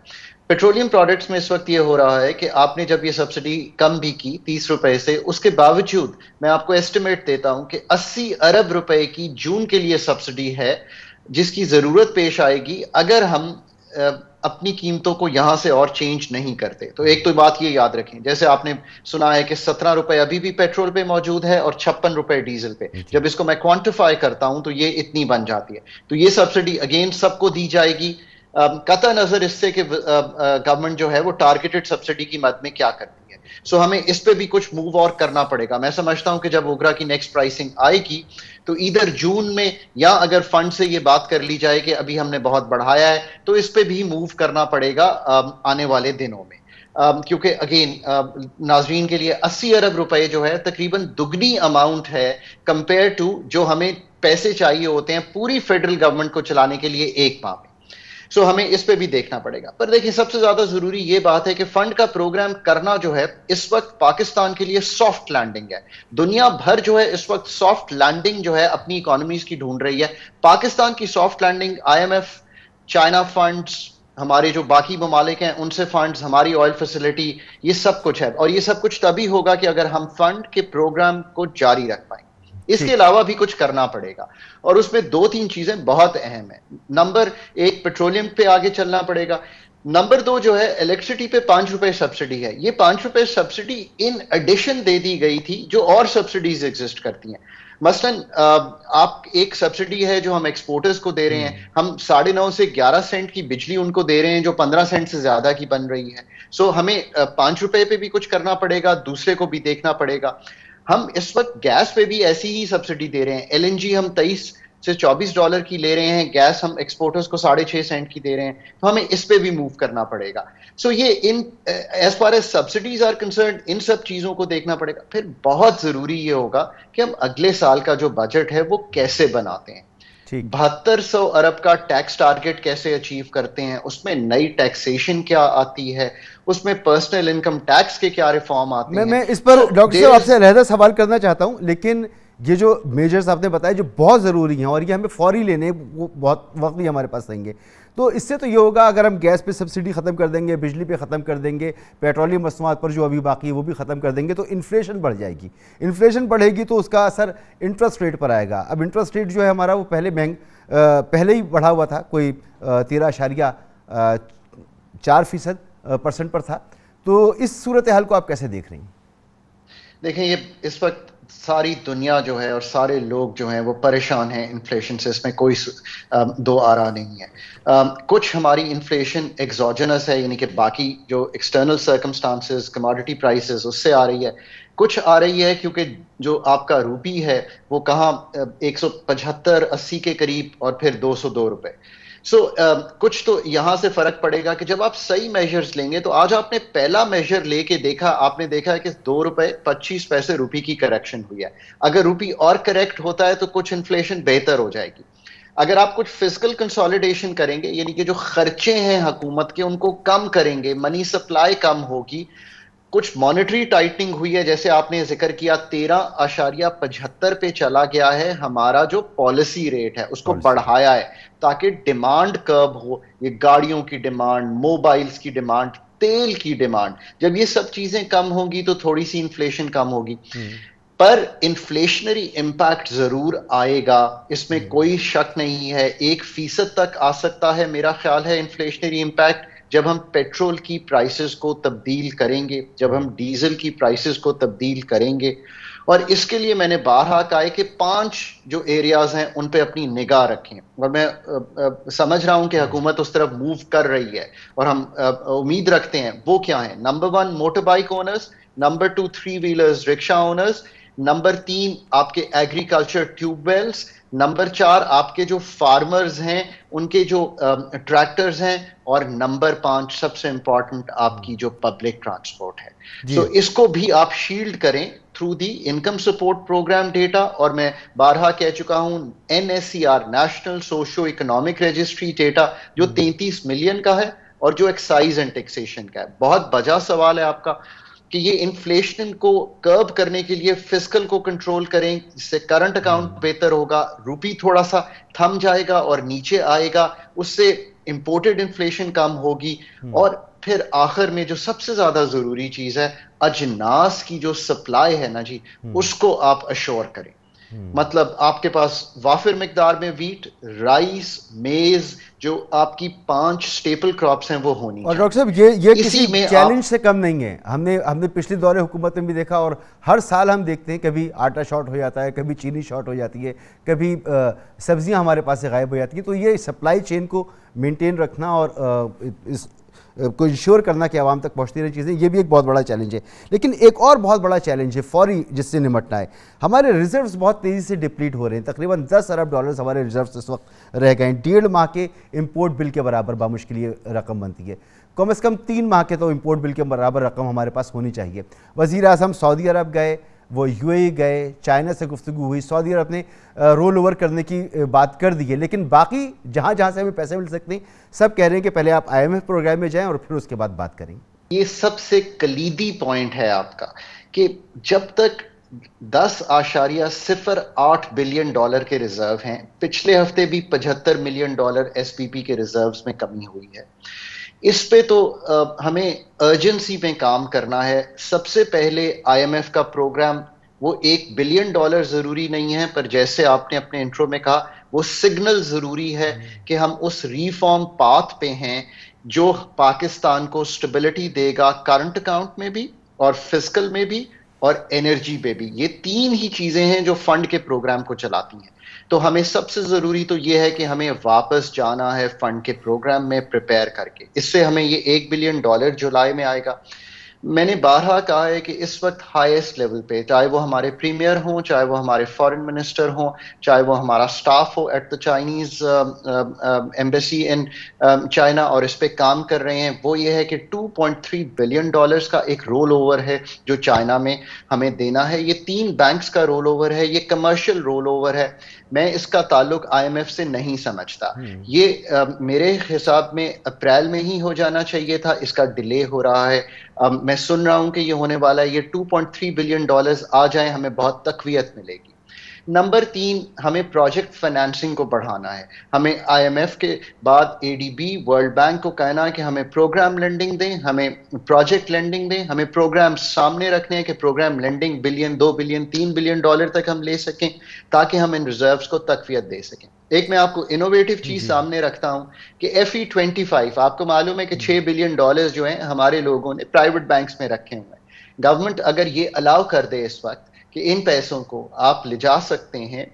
पेट्रोलियम प्रोडक्ट्स में इस वक्त ये हो रहा है कि आपने जब ये सब्सिडी कम भी की 30 रुपए से, उसके बावजूद मैं आपको एस्टिमेट देता हूं कि 80 अरब रुपए की जून के लिए सब्सिडी है, जिसकी जरूरत पेश आएगी अगर हम अपनी कीमतों को यहां से और चेंज नहीं करते। तो एक तो बात ये याद रखें, जैसे आपने सुना है कि 17 रुपए अभी भी पेट्रोल पे मौजूद है और 56 रुपए डीजल पे। जब इसको मैं क्वांटिफाई करता हूं तो ये इतनी बन जाती है। तो ये सब्सिडी अगेन सबको दी जाएगी, कतई नजर इससे कि गवर्नमेंट जो है वो टारगेटेड सब्सिडी की मद में क्या करती है। सो हमें इस पे भी कुछ मूव और करना पड़ेगा। मैं समझता हूं कि जब ओगरा की नेक्स्ट प्राइसिंग आएगी तो इधर जून में, या अगर फंड से ये बात कर ली जाए कि अभी हमने बहुत बढ़ाया है, तो इस पे भी मूव करना पड़ेगा आने वाले दिनों में। क्योंकि अगेन नाजरीन के लिए 80 अरब रुपए जो है तकरीबन दुगनी अमाउंट है कंपेयर टू जो हमें पैसे चाहिए होते हैं पूरी फेडरल गवर्नमेंट को चलाने के लिए एक माह में। सो हमें इस पे भी देखना पड़ेगा। पर देखिए, सबसे ज्यादा जरूरी ये बात है कि फंड का प्रोग्राम करना जो है इस वक्त पाकिस्तान के लिए सॉफ्ट लैंडिंग है। दुनिया भर जो है इस वक्त सॉफ्ट लैंडिंग जो है अपनी इकोनॉमीज की ढूंढ रही है। पाकिस्तान की soft landing IMF, China funds, हमारे जो बाकी ममालिक हैं उनसे फंड्स, हमारी ऑयल फैसिलिटी, ये सब कुछ है। और ये सब कुछ तभी होगा कि अगर हम फंड के प्रोग्राम को जारी रख पाएंगे। इसके अलावा भी कुछ करना पड़ेगा और उसमें 2-3 चीजें बहुत अहम है। नंबर 1, पेट्रोलियम पे आगे चलना पड़ेगा। नंबर 2 जो है, इलेक्ट्रिसिटी पे 5 रुपए सब्सिडी है। ये 5 रुपए सब्सिडी इन एडिशन दे दी गई थी जो और सब्सिडीज एग्जिस्ट करती हैं। मसलन आप एक सब्सिडी है जो हम एक्सपोर्टर्स को दे रहे हैं, हम 9.5 से 11 सेंट की बिजली उनको दे रहे हैं जो 15 सेंट से ज्यादा की बन रही है। सो हमें 5 रुपए पे भी कुछ करना पड़ेगा, दूसरे को भी देखना पड़ेगा। हम इस वक्त गैस पे भी ऐसी ही सब्सिडी दे रहे हैं। LNG हम 23 से 24 डॉलर की ले रहे हैं, गैस हम एक्सपोर्टर्स को 6.5 सेंट की दे रहे हैं। तो हमें इस पे भी मूव करना पड़ेगा। सो ये in as far as subsidies are concerned, इन सब चीजों को देखना पड़ेगा। फिर बहुत जरूरी ये होगा कि हम अगले साल का जो बजट है वो कैसे बनाते हैं। 7200 अरब का टैक्स टारगेट कैसे अचीव करते हैं, उसमें नई टैक्सेशन क्या आती है, उसमें पर्सनल इनकम टैक्स के क्या रिफॉर्म आते हैं। मैं इस पर डॉक्टर साहब आपसे अलहदा सवाल करना चाहता हूं, लेकिन ये जो मेजर्स आपने बताए जो बहुत ज़रूरी हैं और ये हमें फौरी लेने, वो बहुत वक्त भी हमारे पास रहेंगे। तो इससे तो ये होगा, अगर हम गैस पे सब्सिडी ख़त्म कर देंगे, बिजली पे ख़त्म कर देंगे, पेट्रोलियम मसनूआत पर जो अभी बाकी है वो भी ख़त्म कर देंगे, तो इन्फ्लेशन बढ़ जाएगी। इन्फ्लेशन बढ़ेगी तो उसका असर इंटरेस्ट रेट पर आएगा। अब इंटरेस्ट रेट जो है हमारा वो पहले ही बढ़ा हुआ था, कोई 13.4% पर था। तो इस सूरत हाल को आप कैसे देख रही हैं? देखें, ये इस वक्त सारी दुनिया जो है और सारे लोग जो हैं वो परेशान हैं इन्फ्लेशन से, इसमें कोई दो आरा नहीं है। कुछ हमारी इन्फ्लेशन एक्सोजेनस है, यानी कि बाकी जो एक्सटर्नल सर्कमस्टांसेस, कमोडिटी प्राइसेस, उससे आ रही है। कुछ आ रही है क्योंकि जो आपका रूपी है वो कहाँ 175-80 के करीब और फिर 202 रुपए। कुछ तो यहां से फर्क पड़ेगा कि जब आप सही मेजर्स लेंगे। तो आज आपने पहला मेजर लेके देखा, आपने देखा है कि 2 रुपए 25 पैसे रुपी की करेक्शन हुई है। अगर रुपी और करेक्ट होता है तो कुछ इन्फ्लेशन बेहतर हो जाएगी। अगर आप कुछ फिजिकल कंसोलिडेशन करेंगे, यानी कि जो खर्चे हैं हुकूमत के उनको कम करेंगे, मनी सप्लाई कम होगी, कुछ मॉनेटरी टाइटनिंग हुई है, जैसे आपने जिक्र किया 13.75 पे चला गया है हमारा जो पॉलिसी रेट है, उसको बढ़ाया है ताकि डिमांड कर्व हो। ये गाड़ियों की डिमांड, मोबाइल्स की डिमांड, तेल की डिमांड, जब ये सब चीजें कम होंगी तो थोड़ी सी इन्फ्लेशन कम होगी। पर इन्फ्लेशनरी इंपैक्ट जरूर आएगा, इसमें कोई शक नहीं है। 1% तक आ सकता है मेरा ख्याल है इन्फ्लेशनरी इंपैक्ट, जब हम पेट्रोल की प्राइसेस को तब्दील करेंगे, जब हम डीजल की प्राइसेस को तब्दील करेंगे। और इसके लिए मैंने बारहा कहा है कि 5 जो एरियाज हैं उन पे अपनी निगाह रखें। और मैं समझ रहा हूं कि हुकूमत उस तरफ मूव कर रही है और हम उम्मीद रखते हैं। वो क्या है? Number 1 motor bike owners, number 2 3 wheelers rickshaw owners, number 3 आपके एग्रीकल्चर ट्यूबवेल्स, नंबर 4 आपके जो फार्मर्स हैं उनके जो ट्रैक्टर्स हैं, और नंबर 5 सबसे इंपॉर्टेंट आपकी जो पब्लिक ट्रांसपोर्ट है। तो इसको भी आप शील्ड करें through the income support program data. और मैं बारहा कह चुका हूं, NSER national socio economic registry data जो 33 मिलियन का है और जो एक्साइज एंड टैक्सेशन का है। बहुत बजा सवाल है आपका। कि ये इन्फ्लेशन को कर्ब करने के लिए फिस्कल को कंट्रोल करें, जिससे करंट अकाउंट बेहतर होगा, रुपी थोड़ा सा थम जाएगा और नीचे आएगा, उससे इंपोर्टेड इन्फ्लेशन कम होगी। और फिर आखिर में जो सबसे ज्यादा जरूरी चीज है, अजनास की जो सप्लाई है ना जी, उसको आप अश्योर करें। मतलब आपके पास वाफिर मिकदार में वीट, राइस, मेज, जो आपकी 5 स्टेपल क्रॉप्स हैं वो होनी। और डॉक्टर साहब ये किसी चैलेंज से कम नहीं है। हमने पिछले दौरे हुकूमत में भी देखा, और हर साल हम देखते हैं कभी आटा शॉर्ट हो जाता है, कभी चीनी शॉर्ट हो जाती है, कभी सब्जियां हमारे पास से गायब हो जाती हैं। तो ये सप्लाई चेन को मेंटेन रखना और इस को इंश्योर करना कि आवाम तक पहुंचती रही चीज़ें, ये भी एक बहुत बड़ा चैलेंज है। लेकिन एक और बहुत बड़ा चैलेंज है फौरी जिससे निपटना है। हमारे रिजर्व्स बहुत तेज़ी से डिप्लीट हो रहे हैं। तकरीबन 10 अरब डॉलर्स हमारे रिजर्व्स इस वक्त रह गए हैं। 1.5 माह के इंपोर्ट बिल के बराबर बामुश्किल ये रकम बनती है। कम से कम 3 माह के तो इंपोर्ट बिल के बराबर रकम हमारे पास होनी चाहिए। वज़ीर आज़म सऊदी अरब गए, वो यूएई गए, चाइना से गुफ्तगू हुई, सऊदी अरब ने रोल ओवर करने की बात कर दी है। लेकिन बाकी जहाँ जहाँ से हमें पैसे मिल सकते हैं, सब कह रहे हैं कि पहले आप IMF प्रोग्राम में जाएं और फिर उसके बाद बात करेंगे। ये सबसे कलीदी पॉइंट है आपका कि जब तक 10.08 बिलियन डॉलर के रिजर्व हैं, पिछले हफ्ते भी 75 मिलियन डॉलर SPP के रिजर्व्स में कमी हुई है। इस पे तो हमें अर्जेंसी में काम करना है। सबसे पहले IMF का प्रोग्राम, वो $1 बिलियन जरूरी नहीं है, पर जैसे आपने अपने इंट्रो में कहा, वो सिग्नल जरूरी है कि हम उस रिफॉर्म पाथ पे हैं जो पाकिस्तान को स्टेबिलिटी देगा, करंट अकाउंट में भी और फिस्कल में भी और एनर्जी पे भी। ये 3 ही चीजें हैं जो फंड के प्रोग्राम को चलाती हैं। तो हमें सबसे जरूरी तो ये है कि हमें वापस जाना है फंड के प्रोग्राम में प्रिपेयर करके। इससे हमें ये $1 बिलियन जुलाई में आएगा। मैंने बारहा कहा है कि इस वक्त हाईएस्ट लेवल पे, चाहे वो हमारे प्रीमियर हों, चाहे वो हमारे फॉरेन मिनिस्टर हों, चाहे वो हमारा स्टाफ हो at the Chinese embassy in China, और इस पे काम कर रहे हैं, वो ये है कि $2.3 बिलियन का एक रोल ओवर है जो चाइना में हमें देना है। ये 3 बैंक्स का रोल ओवर है, ये कमर्शियल रोल ओवर है। मैं इसका ताल्लुक IMF से नहीं समझता। ये मेरे हिसाब में अप्रैल में ही हो जाना चाहिए था, इसका डिले हो रहा है। मैं सुन रहा हूं कि ये होने वाला है। ये $2.3 बिलियन आ जाए, हमें बहुत तकवीयत मिलेगी। नंबर 3, हमें प्रोजेक्ट फाइनेंसिंग को बढ़ाना है। हमें IMF के बाद ADB, वर्ल्ड बैंक को कहना है कि हमें प्रोग्राम लेंडिंग दें, हमें प्रोजेक्ट लेंडिंग दें, हमें प्रोग्राम सामने रखने हैं कि program lending billion, 2 billion, $3 billion तक हम ले सकें, ताकि हम इन रिजर्व्स को तकवीयत दे सकें। एक मैं आपको इनोवेटिव चीज सामने रखता हूं कि FE25, आपको मालूम है कि $6 बिलियन जो हैं हमारे लोगों ने प्राइवेट बैंक्स में रखे हुए हैं। गवर्नमेंट अगर ये अलाउ कर दे इस वक्त कि इन पैसों को आप ले जा सकते हैं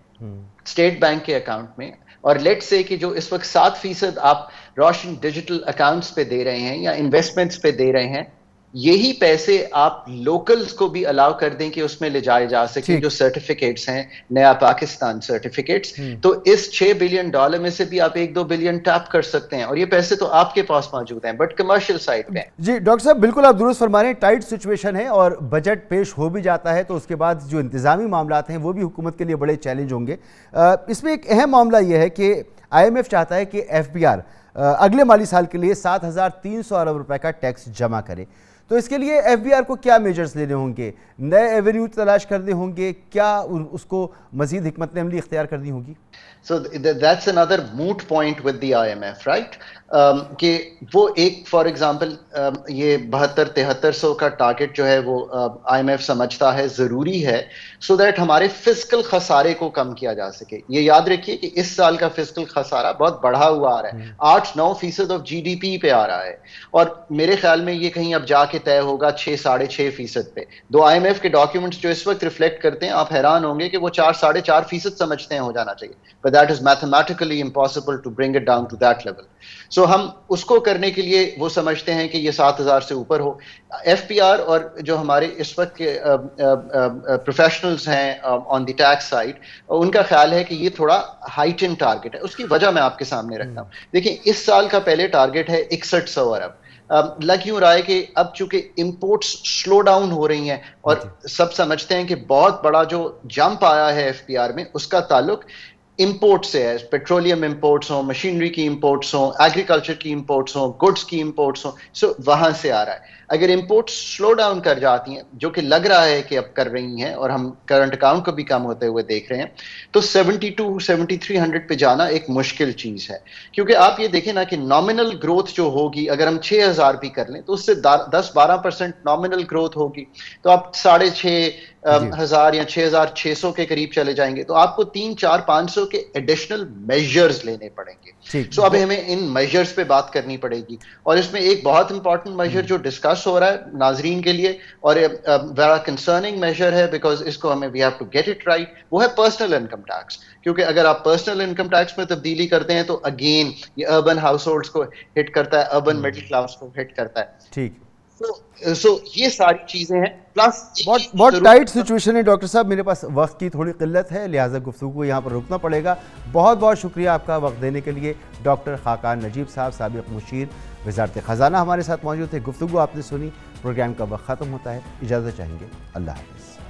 स्टेट बैंक के अकाउंट में, और लेट से कि जो इस वक्त 7% आप रोशन डिजिटल अकाउंट्स पे दे रहे हैं या इन्वेस्टमेंट्स पे दे रहे हैं, यही पैसे आप लोकल्स को भी अलाउ कर दें कि उसमें ले जाए जा सके, जो सर्टिफिकेट्स हैं, नया पाकिस्तान सर्टिफिकेट्स। तो इस $6 बिलियन में से भी आप 1-2 बिलियन टैप कर सकते हैं, और ये पैसे तो आपके पास मौजूद हैं, बट कमर्शियल साइड पे। जी डॉक्टर साहब, बिल्कुल आप दुरुस्त फरमा रहे हैं। टाइट सिचुएशन है और बजट पेश हो भी जाता है तो उसके बाद जो इंतजामी मामलात हैं वो भी हुकूमत के लिए बड़े चैलेंज होंगे। इसमें एक अहम मामला यह है कि IMF चाहता है कि FBR अगले माली साल के लिए 7,300 अरब रुपए का टैक्स जमा करे। तो इसके लिए FBR को क्या मेजर्स लेने होंगे? नए एवेन्यू तलाश करने होंगे? क्या उसको मजीद हिकमत अमली इख्तियार करनी होगी? So that's another moot point with the IMF, right? कि वो एक फॉर एग्जांपल ये 72-7300 का टारगेट जो है वो IMF समझता है ज़रूरी है सो दैट हमारे फिस्कल खसारे को कम किया जा सके। ये याद रखिए कि इस साल का फिस्कल खसारा बहुत बढ़ा हुआ आ रहा है, 8-9% ऑफ GDP पे आ रहा है, और मेरे ख्याल में ये कहीं अब जाके तय होगा 6-6.5% पे। दो IMF के डॉक्यूमेंट्स जो इस वक्त रिफ्लेक्ट करते हैं, आप हैरान होंगे कि वो 4-4.5% समझते हैं हो जाना चाहिए, but that is mathematically impossible to bring it down to that level. So हम उसको करने के लिए वो समझते हैं कि ये 7,000 से ऊपर हो। FPR और जो हमारे इस वक्त के प्रोफेशनल्स हैं ऑन द टैक्स साइड, उनका ख्याल है कि ये थोड़ा हाइटन टारगेट है। उसकी वजह मैं आपके सामने रखता हूँ। देखिए, इस साल का पहले टारगेट है 6100 अरब। लग यूं रहा है कि अब चूंकि इंपोर्ट्स स्लो डाउन हो रही हैं और सब समझते हैं कि बहुत बड़ा जो जंप आया है FPR में, उसका ताल्लुक इंपोर्ट से है, पेट्रोलियम इंपोर्ट्स हो, मशीनरी की इंपोर्ट्स हो, एग्रीकल्चर की इंपोर्ट्स हो, गुड्स की इंपोर्ट्स हो, सो वहां से आ रहा है। अगर इंपोर्ट्स स्लो डाउन कर जाती हैं, जो कि लग रहा है कि अब कर रही हैं, और हम करंट अकाउंट को भी कम होते हुए देख रहे हैं, तो 72-7300 पे जाना एक मुश्किल चीज है। क्योंकि आप ये देखें ना कि नॉमिनल ग्रोथ जो होगी, अगर हम 6000 भी कर लें तो उससे 10-12% नॉमिनल ग्रोथ होगी, तो आप 6500 या 6600 के करीब चले जाएंगे, तो आपको 300-400-500 के एडिशनल मेजर्स लेने पड़ेंगे। सो अब हमें इन मेजर्स पे बात करनी पड़ेगी, और इसमें एक बहुत इंपॉर्टेंट मेजर जो डिस्कस हो रहा है नाजरीन के लिए, और वेरी कंसर्निंग मेजर है, बिकॉज इसको हमें we have to get it right, वो है पर्सनल इनकम टैक्स। क्योंकि अगर आप पर्सनल इनकम टैक्स में तब्दीली करते हैं तो अगेन ये अर्बन हाउस होल्ड्स को हिट करता है, अर्बन मिडिल क्लास को हिट करता है। ठीक, सो ये सारी चीजें हैं, प्लस बहुत टाइट सिचुएशन है डॉक्टर साहब, मेरे पास वक्त की थोड़ी किल्लत है, लिहाजा गुफ्तगू को यहाँ पर रुकना पड़ेगा। बहुत बहुत शुक्रिया आपका वक्त देने के लिए। डॉक्टर खाकान नजीब साहब, साबिक मुशीर वज़ारत ख़ज़ाना, हमारे साथ मौजूद थे। गुफ्तगू आपने सुनी, प्रोग्राम का वक्त ख़त्म होता है, इजाज़त चाहेंगे, अल्लाह हाफ़िज़।